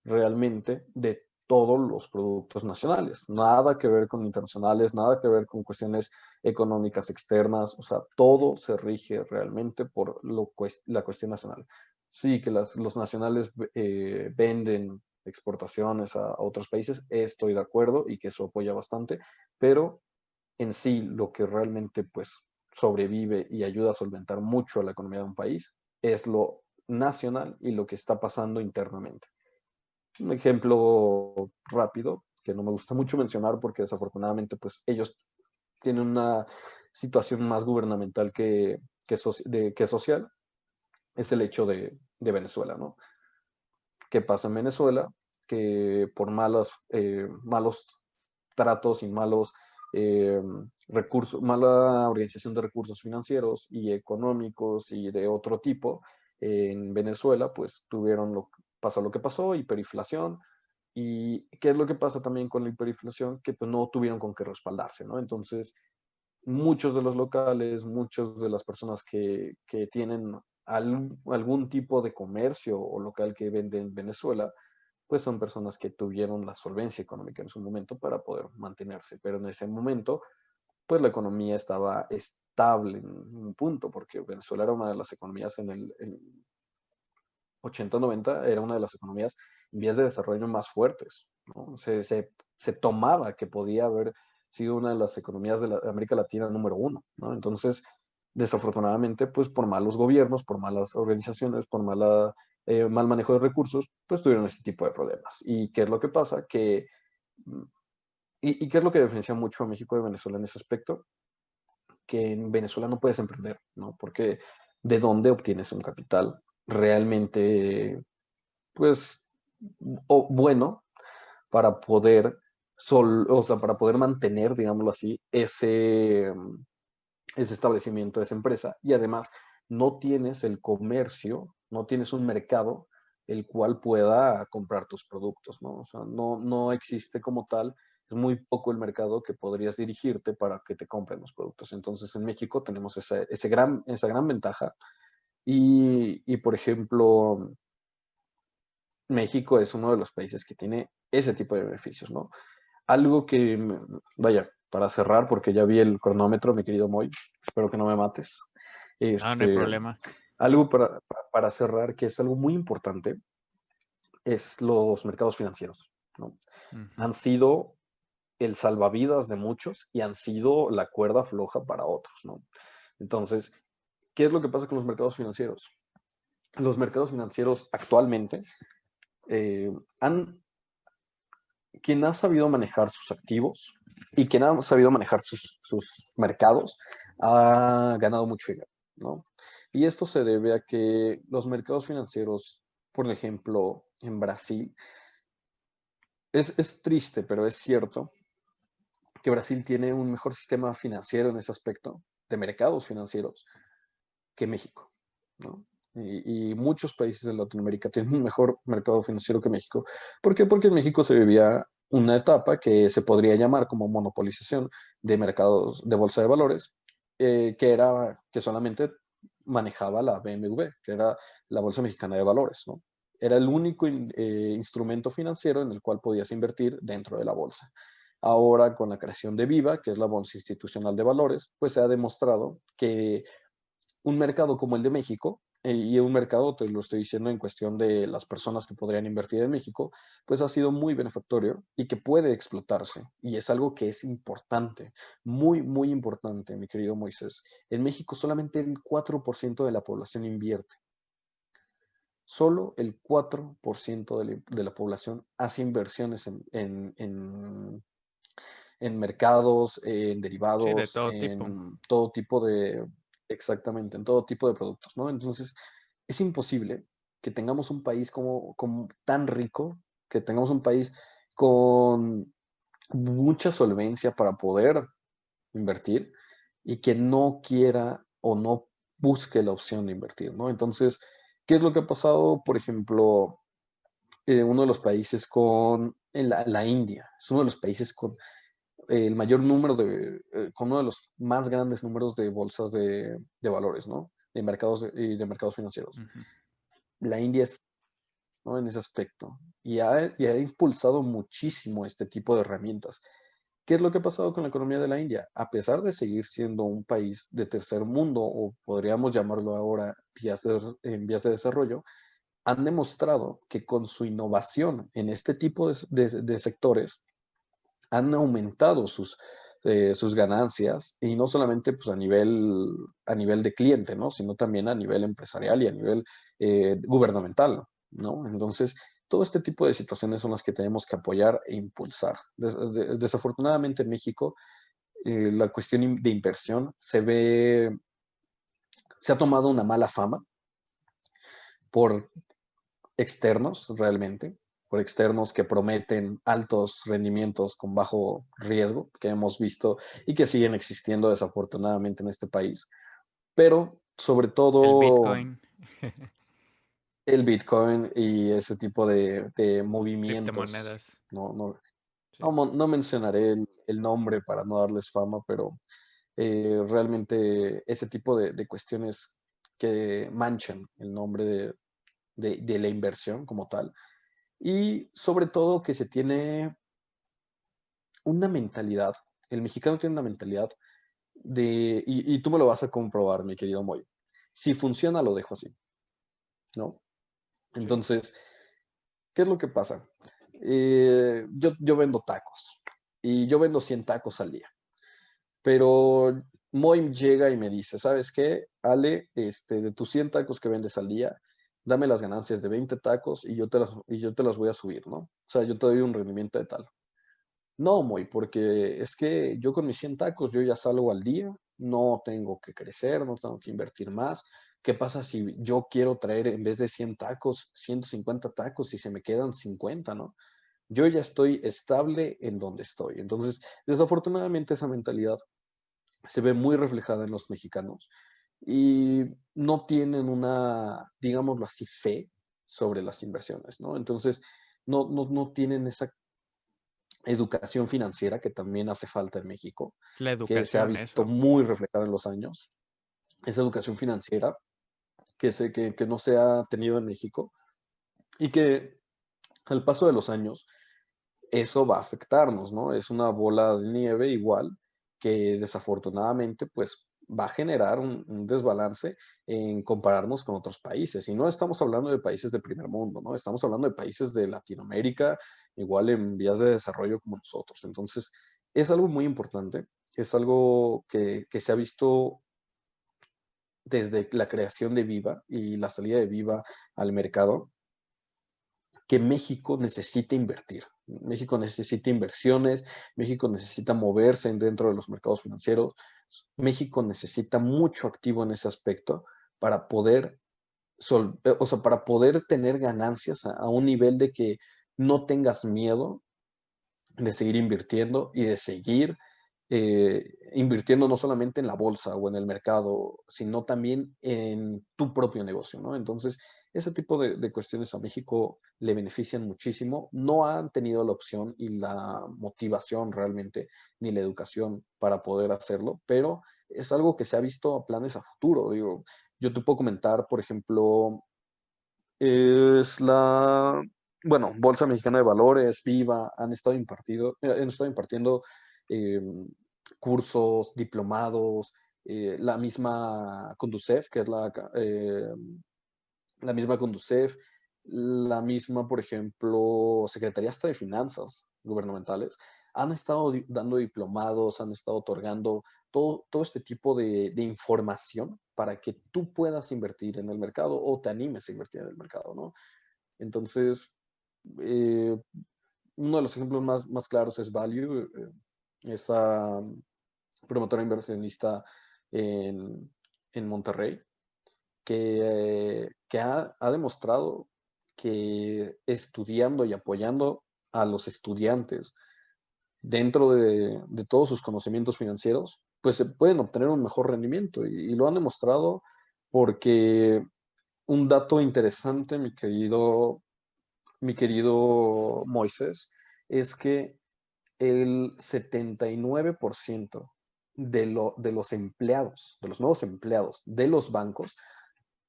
Speaker 3: realmente de todos los productos nacionales, nada que ver con internacionales, nada que ver con cuestiones económicas externas, o sea, todo se rige realmente por la cuestión nacional. Sí, que los nacionales venden exportaciones a otros países, estoy de acuerdo y que eso apoya bastante, pero en sí lo que realmente pues sobrevive y ayuda a solventar mucho a la economía de un país es lo nacional y lo que está pasando internamente. Un ejemplo rápido, que no me gusta mucho mencionar porque desafortunadamente pues ellos tienen una situación más gubernamental que social, es el hecho de Venezuela, ¿no? ¿Qué pasa en Venezuela? Que por malos tratos y malos recursos, mala organización de recursos financieros y económicos y de otro tipo, en Venezuela, pues pasó lo que pasó, hiperinflación. ¿Y qué es lo que pasa también con la hiperinflación? Que pues no tuvieron con qué respaldarse, ¿no? Entonces, muchos de los locales, muchas de las personas que tienen algún tipo de comercio o local que vende en Venezuela, pues son personas que tuvieron la solvencia económica en su momento para poder mantenerse. Pero en ese momento, pues la economía estaba estable en un punto, porque Venezuela era una de las economías en 80-90, era una de las economías en vías de desarrollo más fuertes, ¿no? Se tomaba que podía haber sido una de las economías de América Latina número uno, ¿no? Entonces, desafortunadamente, pues por malos gobiernos, por malas organizaciones, por mal manejo de recursos, pues tuvieron este tipo de problemas. ¿Y qué es lo que pasa? Mm, ¿qué es lo que diferencia mucho a México de Venezuela en ese aspecto? Que en Venezuela no puedes emprender, ¿no? Porque ¿de dónde obtienes un capital realmente, pues, bueno para poder, o sea, para poder mantener, digámoslo así, ese establecimiento, esa empresa? Y además no tienes el comercio, no tienes un mercado el cual pueda comprar tus productos, ¿no? O sea, no existe como tal, es muy poco el mercado que podrías dirigirte para que te compren los productos. Entonces, en México tenemos esa gran ventaja y, por ejemplo, México es uno de los países que tiene ese tipo de beneficios, ¿no? Algo que, vaya, para cerrar, porque ya vi el cronómetro, mi querido Moy, espero que no me mates.
Speaker 2: No hay
Speaker 3: Este,
Speaker 2: problema.
Speaker 3: algo para cerrar, que es algo muy importante, es los mercados financieros, ¿no?
Speaker 2: Ujú.
Speaker 3: Han sido el salvavidas de muchos y han sido la cuerda floja para otros, ¿no? Entonces, ¿qué es lo que pasa con los mercados financieros? Los mercados financieros actualmente eh, han quien ha sabido manejar sus activos y quien ha sabido manejar sus mercados ha ganado mucho dinero, ¿no? Y esto se debe a que los mercados financieros, por ejemplo, en Brasil, es triste, pero es cierto que Brasil tiene un mejor sistema financiero en ese aspecto, de mercados financieros, que México, ¿no? Y muchos países de Latinoamérica tienen un mejor mercado financiero que México. ¿Por qué? Porque en México se vivía una etapa que se podría llamar como monopolización de mercados de bolsa de valores, que solamente manejaba la BMW, que era la Bolsa Mexicana de Valores, ¿no? Era el único instrumento financiero en el cual podías invertir dentro de la bolsa. Ahora, con la creación de Viva, que es la Bolsa Institucional de Valores, pues se ha demostrado que un mercado como el de México, y un mercado, te lo estoy diciendo en cuestión de las personas que podrían invertir en México, pues ha sido muy benefactorio y que puede explotarse. Y es algo que es importante, muy, muy importante, mi querido Moisés. En México solamente el 4% de la población invierte. Solo el 4% de la población hace inversiones en mercados, en
Speaker 2: Sí, de
Speaker 3: derivados,
Speaker 2: todo tipo.
Speaker 3: en todo tipo de, exactamente, en todo tipo de productos, ¿no? Entonces, es imposible que tengamos un país como tan rico, que tengamos un país con mucha solvencia para poder invertir y que no quiera o no busque la opción de invertir, ¿no? Entonces, ¿qué es lo que ha pasado? Por ejemplo, uno de los países la India, es uno de los países con el mayor número con uno de los más grandes números de bolsas de valores, ¿no? De mercados financieros.
Speaker 2: Ujú.
Speaker 3: La India es, ¿no? En ese aspecto y ha impulsado muchísimo este tipo de herramientas. ¿Qué es lo que ha pasado con la economía de la India? A pesar de seguir siendo un país de tercer mundo, o podríamos llamarlo ahora en vías de desarrollo, han demostrado que con su innovación en este tipo de sectores, han aumentado sus ganancias y no solamente pues, a nivel de cliente, ¿no? Sino también a nivel empresarial y a nivel gubernamental, ¿no? Entonces, todo este tipo de situaciones son las que tenemos que apoyar e impulsar. Desafortunadamente en México, la cuestión de inversión se ha tomado una mala fama por externos realmente, por externos que prometen altos rendimientos con bajo riesgo, que hemos visto y que siguen existiendo desafortunadamente en este país. Pero sobre
Speaker 2: El
Speaker 3: todo
Speaker 2: Bitcoin,
Speaker 3: el Bitcoin y ese tipo de movimientos,
Speaker 2: criptomonedas.
Speaker 3: no, no,
Speaker 2: Sí.
Speaker 3: no mencionaré el nombre para no darles fama, pero realmente ese tipo de cuestiones que manchan el nombre de la inversión como tal. Y sobre todo que se tiene una mentalidad, el mexicano tiene una mentalidad y tú me lo vas a comprobar, mi querido Moy. Si funciona, lo dejo así, ¿no?
Speaker 2: Sí.
Speaker 3: Entonces, ¿qué es lo que pasa? Yo vendo tacos y yo vendo 100 tacos al día, pero Moy llega y me dice, ¿sabes qué? Ale, de tus 100 tacos que vendes al día, dame las ganancias de 20 tacos y yo te las voy a subir, ¿no? O sea, yo te doy un rendimiento de tal. No, Moy, porque es que yo con mis 100 tacos yo ya salgo al día, no tengo que crecer, no tengo que invertir más. ¿Qué pasa si yo quiero traer en vez de 100 tacos, 150 tacos y se me quedan 50, ¿no? Yo ya estoy estable en donde estoy. Entonces, desafortunadamente esa mentalidad se ve muy reflejada en los mexicanos y no tienen una, digámoslo así, fe, sobre las inversiones, ¿no? Entonces, no tienen esa educación financiera que también hace falta en México,
Speaker 2: La
Speaker 3: que se ha
Speaker 2: educación,
Speaker 3: visto
Speaker 2: eso.
Speaker 3: muy reflejada en los años. Esa educación financiera que no se ha tenido en México y que al paso de los años eso va a afectarnos, ¿no? Es una bola de nieve igual que desafortunadamente pues va a generar un desbalance en compararnos con otros países. Y no estamos hablando de países de primer mundo, ¿no? Estamos hablando de países de Latinoamérica, igual en vías de desarrollo como nosotros. Entonces, es algo muy importante, es algo que se ha visto desde la creación de Viva y la salida de Viva al mercado, que México necesita invertir. México necesita inversiones, México necesita moverse dentro de los mercados financieros, México necesita mucho activo en ese aspecto para poder, o sea, para poder tener ganancias a un nivel de que no tengas miedo de seguir invirtiendo y de seguir invirtiendo no solamente en la bolsa o en el mercado, sino también en tu propio negocio, ¿no? Entonces, ese tipo de cuestiones a México le benefician muchísimo. No han tenido la opción y la motivación realmente, ni la educación para poder hacerlo, pero es algo que se ha visto a planes a futuro. Digo, yo te puedo comentar, por ejemplo, es bueno, Bolsa Mexicana de Valores, Viva, han estado impartiendo em, cursos, diplomados, la misma Conducef, que es la misma Conducef, la misma, por ejemplo, Secretaría hasta de Finanzas gubernamentales, han estado dando diplomados, han estado otorgando todo este tipo de información para que tú puedas invertir en el mercado o te animes a invertir en el mercado, ¿no? Entonces, eh, uno de los ejemplos más claros es Value, esta promotora inversionista en, en Monterrey, que ha demostrado que estudiando y apoyando a los estudiantes dentro de todos sus conocimientos financieros, pues se pueden obtener un mejor rendimiento y lo han demostrado porque un dato interesante, mi querido Moisés, es que el 79% de los empleados, de los nuevos empleados de los bancos,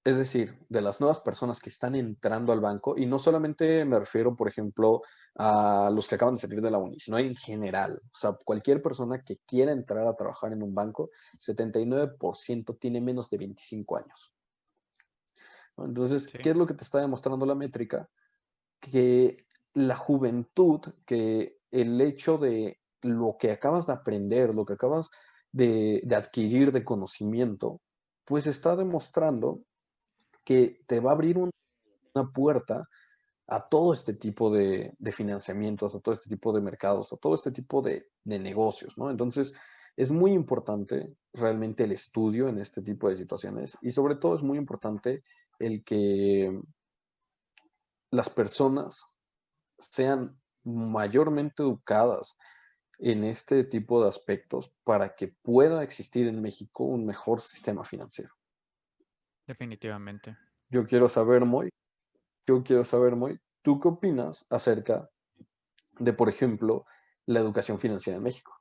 Speaker 3: es decir, de las nuevas personas que están entrando al banco, y no solamente me refiero, por ejemplo, a los que acaban de salir de la uni, sino en general, o sea, cualquier persona que quiera entrar a trabajar en un banco, 79% tiene menos de 25 años, ¿no? Entonces, ¿qué
Speaker 2: Sí,
Speaker 3: es lo que te está demostrando la métrica? Que la juventud, que el hecho de lo que acabas de aprender, lo que acabas de adquirir de conocimiento, pues está demostrando que te va a abrir una puerta a todo este tipo de financiamientos, a todo este tipo de mercados, a todo este tipo de negocios, ¿no? Entonces, es muy importante realmente el estudio en este tipo de situaciones y sobre todo es muy importante el que las personas sean mayormente educadas en este tipo de aspectos para que pueda existir en México un mejor sistema financiero.
Speaker 2: definitivamente.
Speaker 3: Yo quiero saber, Moy, yo quiero saber, Moy, ¿tú qué opinas acerca de, por ejemplo, la educación financiera en México?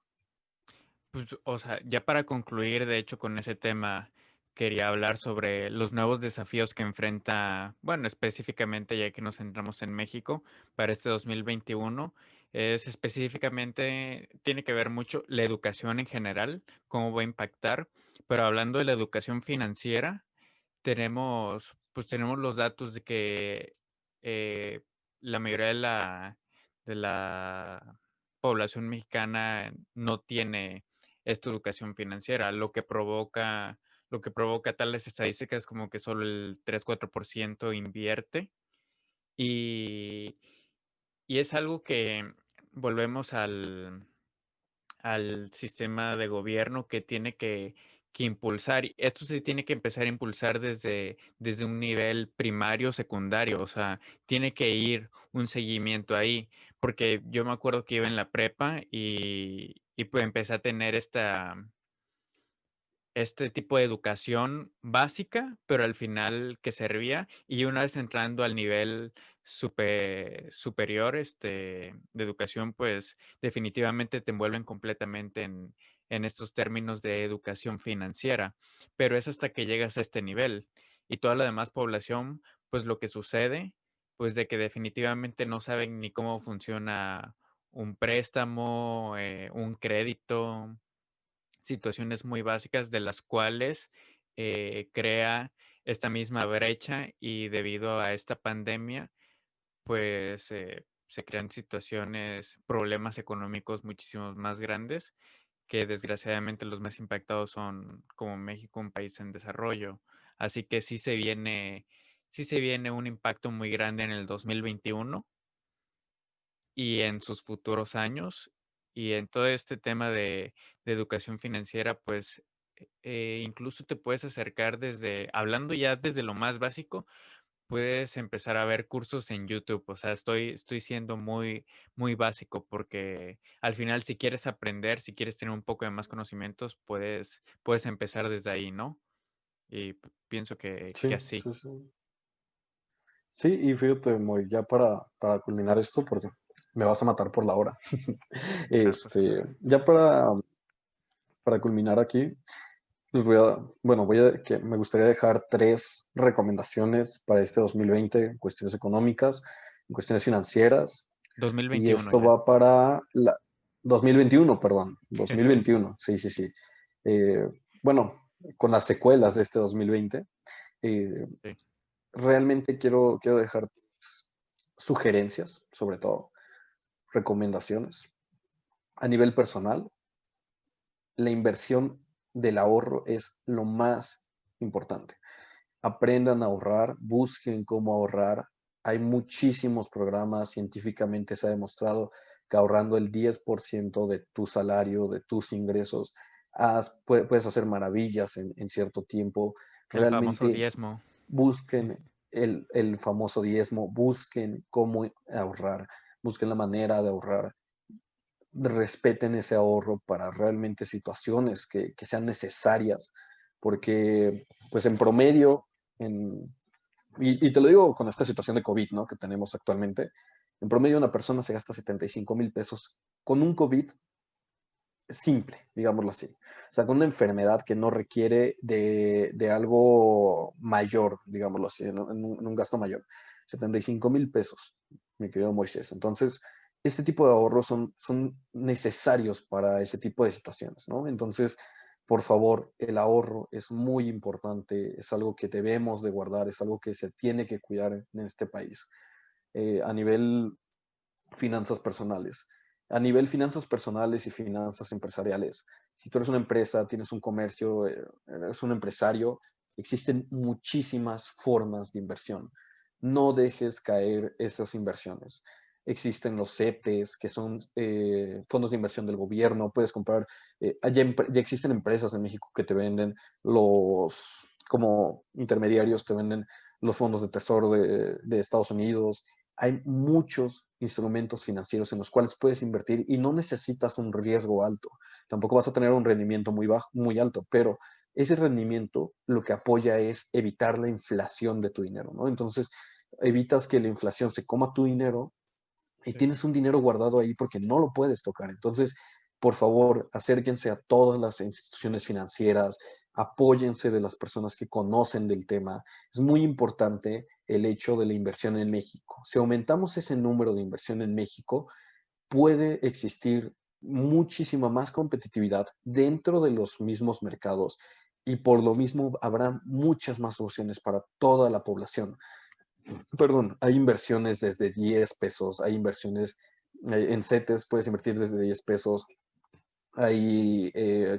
Speaker 2: Pues, o sea, ya para concluir, de hecho, con ese tema, quería hablar sobre los nuevos desafíos que enfrenta, bueno, específicamente ya que nos centramos en México para este 2021, es específicamente, tiene que ver mucho la educación en general, cómo va a impactar, pero hablando de la educación financiera, tenemos los datos de que la mayoría de la población mexicana no tiene esta educación financiera, lo que provoca tales estadísticas como que solo el 3-4% invierte y, y es algo que volvemos al sistema de gobierno que tiene que impulsar. Y esto se tiene que empezar a impulsar desde un nivel primario, secundario, o sea, tiene que ir un seguimiento ahí, porque yo me acuerdo que iba en la prepa y pues empecé a tener este tipo de educación básica, pero al final que servía, y una vez entrando al nivel superior, de educación, pues definitivamente te envuelven completamente en estos términos de educación financiera, pero es hasta que llegas a este nivel y toda la demás población, pues lo que sucede, pues de que definitivamente no saben ni cómo funciona un préstamo, un crédito, situaciones muy básicas de las cuales crea esta misma brecha y debido a esta pandemia, pues se crean situaciones, problemas económicos muchísimos más grandes que desgraciadamente los más impactados son como México, un país en desarrollo. Así que sí se viene un impacto muy grande en el 2021 y en sus futuros años. Y en todo este tema de educación financiera, pues incluso te puedes acercar desde, hablando ya desde lo más básico, puedes empezar a ver cursos en YouTube. O sea, estoy siendo muy básico porque al final si quieres aprender, si quieres tener un poco de más conocimientos, puedes empezar desde ahí, ¿no? Y pienso que
Speaker 3: Sí,
Speaker 2: así.
Speaker 3: sí, sí. Sí, y fíjate, Moy, ya para culminar esto, porque me vas a matar por la hora.
Speaker 2: No pasa nada.
Speaker 3: Ya para culminar aquí, les me gustaría dejar tres recomendaciones para este 2020 en cuestiones económicas, en cuestiones financieras, y
Speaker 2: 2021
Speaker 3: esto
Speaker 2: ya.
Speaker 3: va para la 2021, perdón, 2021, sí, sí, sí. Eh, bueno, con las secuelas de este 2020, eh,
Speaker 2: Sí.
Speaker 3: realmente quiero dejar sugerencias, sobre todo, recomendaciones. A nivel personal, la inversión del ahorro es lo más importante. Aprendan a ahorrar, busquen cómo ahorrar. Hay muchísimos programas, científicamente se ha demostrado que ahorrando el 10% de tu salario, de tus ingresos, puedes hacer maravillas en cierto tiempo.
Speaker 2: El famoso
Speaker 3: Realmente
Speaker 2: diezmo.
Speaker 3: busquen el famoso diezmo, busquen cómo ahorrar, busquen la manera de ahorrar, respeten ese ahorro para realmente situaciones que sean necesarias, porque pues en promedio, y te lo digo con esta situación de COVID, ¿no?, que tenemos actualmente, en promedio una persona se gasta 75,000 pesos con un COVID simple, digámoslo así. O sea, con una enfermedad que no requiere de algo mayor, digámoslo así, ¿no?, en un gasto mayor. 75,000 pesos, mi querido Moisés. Entonces, este tipo de ahorros son necesarios para ese tipo de situaciones, ¿no? Entonces, por favor, el ahorro es muy importante, es algo que debemos de guardar, es algo que se tiene que cuidar en este país. A nivel finanzas personales. A nivel finanzas personales y finanzas empresariales, si tú eres una empresa, tienes un comercio, eres un empresario, existen muchísimas formas de inversión. No dejes caer esas inversiones. Existen los CETES, que son fondos de inversión del gobierno. Puedes comprar, ya existen empresas en México que te venden como intermediarios, te venden los fondos de tesoro de Estados Unidos. Hay muchos instrumentos financieros en los cuales puedes invertir y no necesitas un riesgo alto. Tampoco vas a tener un rendimiento muy bajo, muy alto, pero ese rendimiento lo que apoya es evitar la inflación de tu dinero, ¿no? Entonces, evitas que la inflación se coma tu dinero y
Speaker 2: Sí.
Speaker 3: tienes un dinero guardado ahí porque no lo puedes tocar. Entonces, por favor, acérquense a todas las instituciones financieras, apóyense de las personas que conocen del tema. Es muy importante el hecho de la inversión en México. Si aumentamos ese número de inversión en México, puede existir muchísima más competitividad dentro de los mismos mercados y por lo mismo habrá muchas más opciones para toda la población. Perdón, hay inversiones desde 10 pesos, hay inversiones en CETES, puedes invertir desde 10 pesos, hay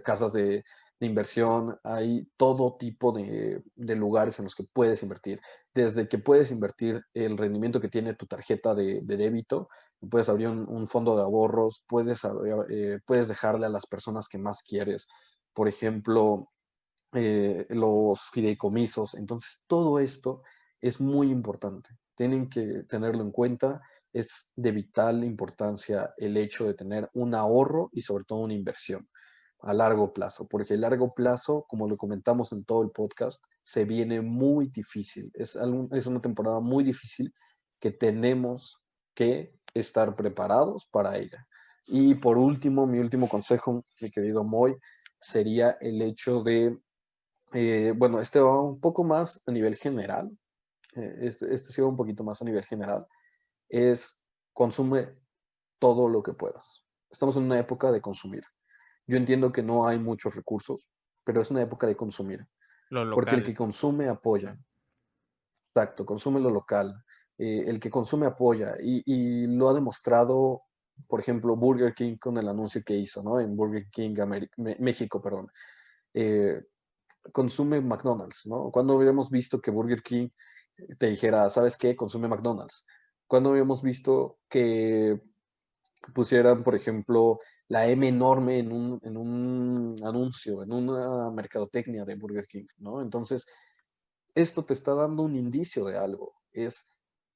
Speaker 3: casas de inversión, hay todo tipo de lugares en los que puedes invertir. Desde que puedes invertir el rendimiento que tiene tu tarjeta de débito, puedes abrir un fondo de ahorros, puedes dejarle a las personas que más quieres. Por ejemplo, los fideicomisos. Entonces, todo esto es muy importante. Tienen que tenerlo en cuenta. Es de vital importancia el hecho de tener un ahorro y sobre todo una inversión. a largo plazo, porque el largo plazo, como lo comentamos en todo el podcast, se viene muy difícil. Es una temporada muy difícil que tenemos que estar preparados para ella. Y por último, mi último consejo, mi querido Moy, sería el hecho de, bueno, este va un poco más a nivel general, este sí va un poquito más a nivel general, es consume todo lo que puedas. Estamos en una época de consumir. Yo entiendo que no hay muchos recursos, pero es una época de consumir,
Speaker 2: Lo
Speaker 3: porque el que
Speaker 2: local.
Speaker 3: consume apoya. Exacto, consume lo local. El que consume apoya y lo ha demostrado, por ejemplo, Burger King con el anuncio que hizo, ¿no? En Burger King México, perdón. Eh, consume McDonald's, ¿no? Cuando habíamos visto que Burger King te dijera, ¿sabes qué? Consume McDonald's. Cuando habíamos visto que pusieran, por ejemplo, la M enorme en un anuncio, en una mercadotecnia de Burger King, ¿no? Entonces, esto te está dando un indicio de algo. Es,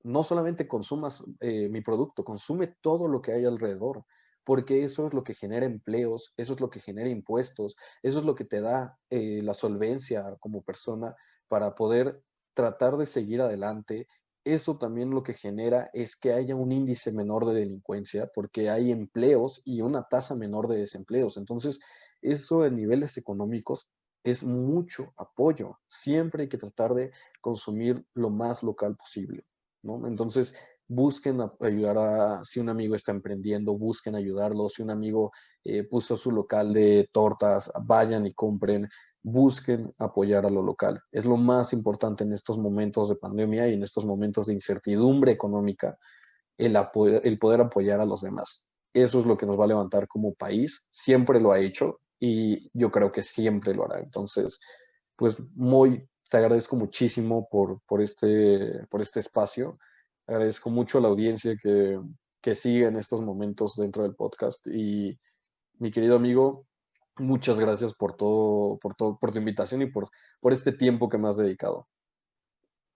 Speaker 3: no solamente consumas mi producto, consume todo lo que hay alrededor, porque eso es lo que genera empleos, eso es lo que genera impuestos, eso es lo que te da la solvencia como persona para poder tratar de seguir adelante. Eso también lo que genera es que haya un índice menor de delincuencia, porque hay empleos y una tasa menor de desempleos. Entonces, eso en niveles económicos es mucho apoyo. Siempre hay que tratar de consumir lo más local posible, ¿no? Entonces, busquen ayudar a, si un amigo está emprendiendo, busquen ayudarlo. Si un amigo puso su local de tortas, vayan y compren, busquen apoyar a lo local. Es lo más importante en estos momentos de pandemia y en estos momentos de incertidumbre económica, el poder apoyar a los demás. Eso es lo que nos va a levantar como país. Siempre lo ha hecho y yo creo que siempre lo hará. Entonces, pues muy, te agradezco muchísimo por este espacio. Agradezco mucho a la audiencia que sigue en estos momentos dentro del podcast. Y mi querido amigo, muchas gracias por tu invitación y por este tiempo que me has dedicado.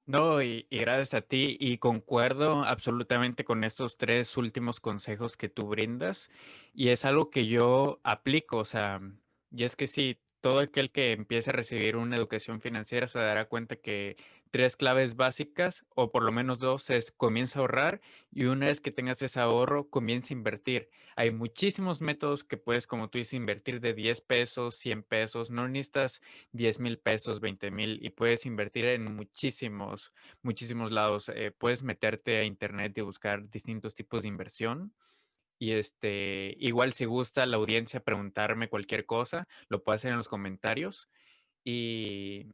Speaker 2: No, y gracias a ti, y concuerdo absolutamente con estos tres últimos consejos que tú brindas, y es algo que yo aplico, o sea, y es que sí, todo aquel que empiece a recibir una educación financiera se dará cuenta que tres claves básicas, o por lo menos dos, es comienza a ahorrar, y una vez que tengas ese ahorro, comienza a invertir. Hay muchísimos métodos que puedes, como tú dices, invertir de 10 pesos, 100 pesos, no necesitas 10,000 pesos, 20,000 y puedes invertir en muchísimos lados. Puedes meterte a internet y buscar distintos tipos de inversión. Y igual si gusta la audiencia preguntarme cualquier cosa, lo puede hacer en los comentarios. Y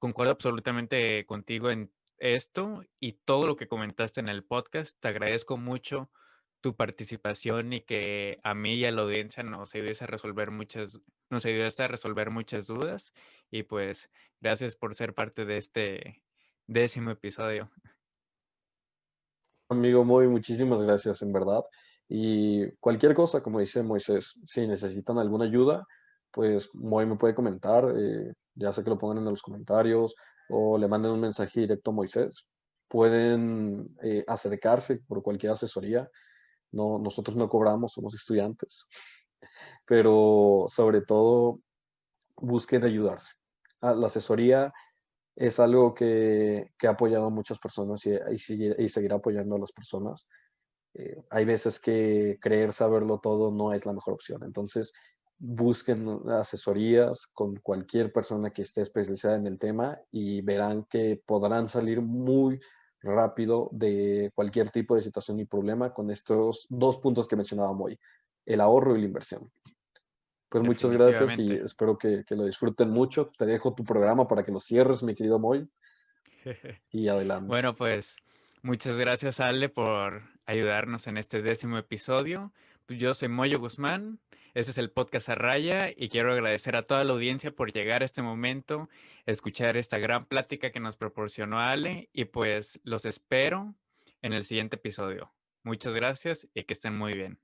Speaker 2: concuerdo absolutamente contigo en esto y todo lo que comentaste en el podcast. Te agradezco mucho tu participación y que a mí y a la audiencia nos ayudaste a resolver muchas dudas. Y pues gracias por ser parte de este 10º episodio.
Speaker 3: Amigo, muy muchísimas gracias, en verdad. Y cualquier cosa, como dice Moisés, si necesitan alguna ayuda, pues Moy me puede comentar, ya sé que lo pongan en los comentarios o le manden un mensaje directo a Moisés. Pueden acercarse por cualquier asesoría. No, nosotros no cobramos, somos estudiantes, pero sobre todo busquen ayudarse. La asesoría es algo que ha apoyado a muchas personas y seguirá apoyando a las personas. Hay veces que creer saberlo todo no es la mejor opción. Entonces, busquen asesorías con cualquier persona que esté especializada en el tema y verán que podrán salir muy rápido de cualquier tipo de situación y problema con estos dos puntos que mencionábamos hoy, el ahorro y la inversión. Pues muchas gracias y
Speaker 2: Definitivamente.
Speaker 3: espero que lo disfruten mucho. Te dejo tu programa para que lo cierres, mi querido Moy, y adelante.
Speaker 2: Bueno, pues muchas gracias, Ale, por ayudarnos en este 10º episodio. Pues yo soy Moyo Guzmán, este es el podcast a raya y quiero agradecer a toda la audiencia por llegar a este momento, escuchar esta gran plática que nos proporcionó Ale y pues los espero en el siguiente episodio. Muchas gracias y que estén muy bien.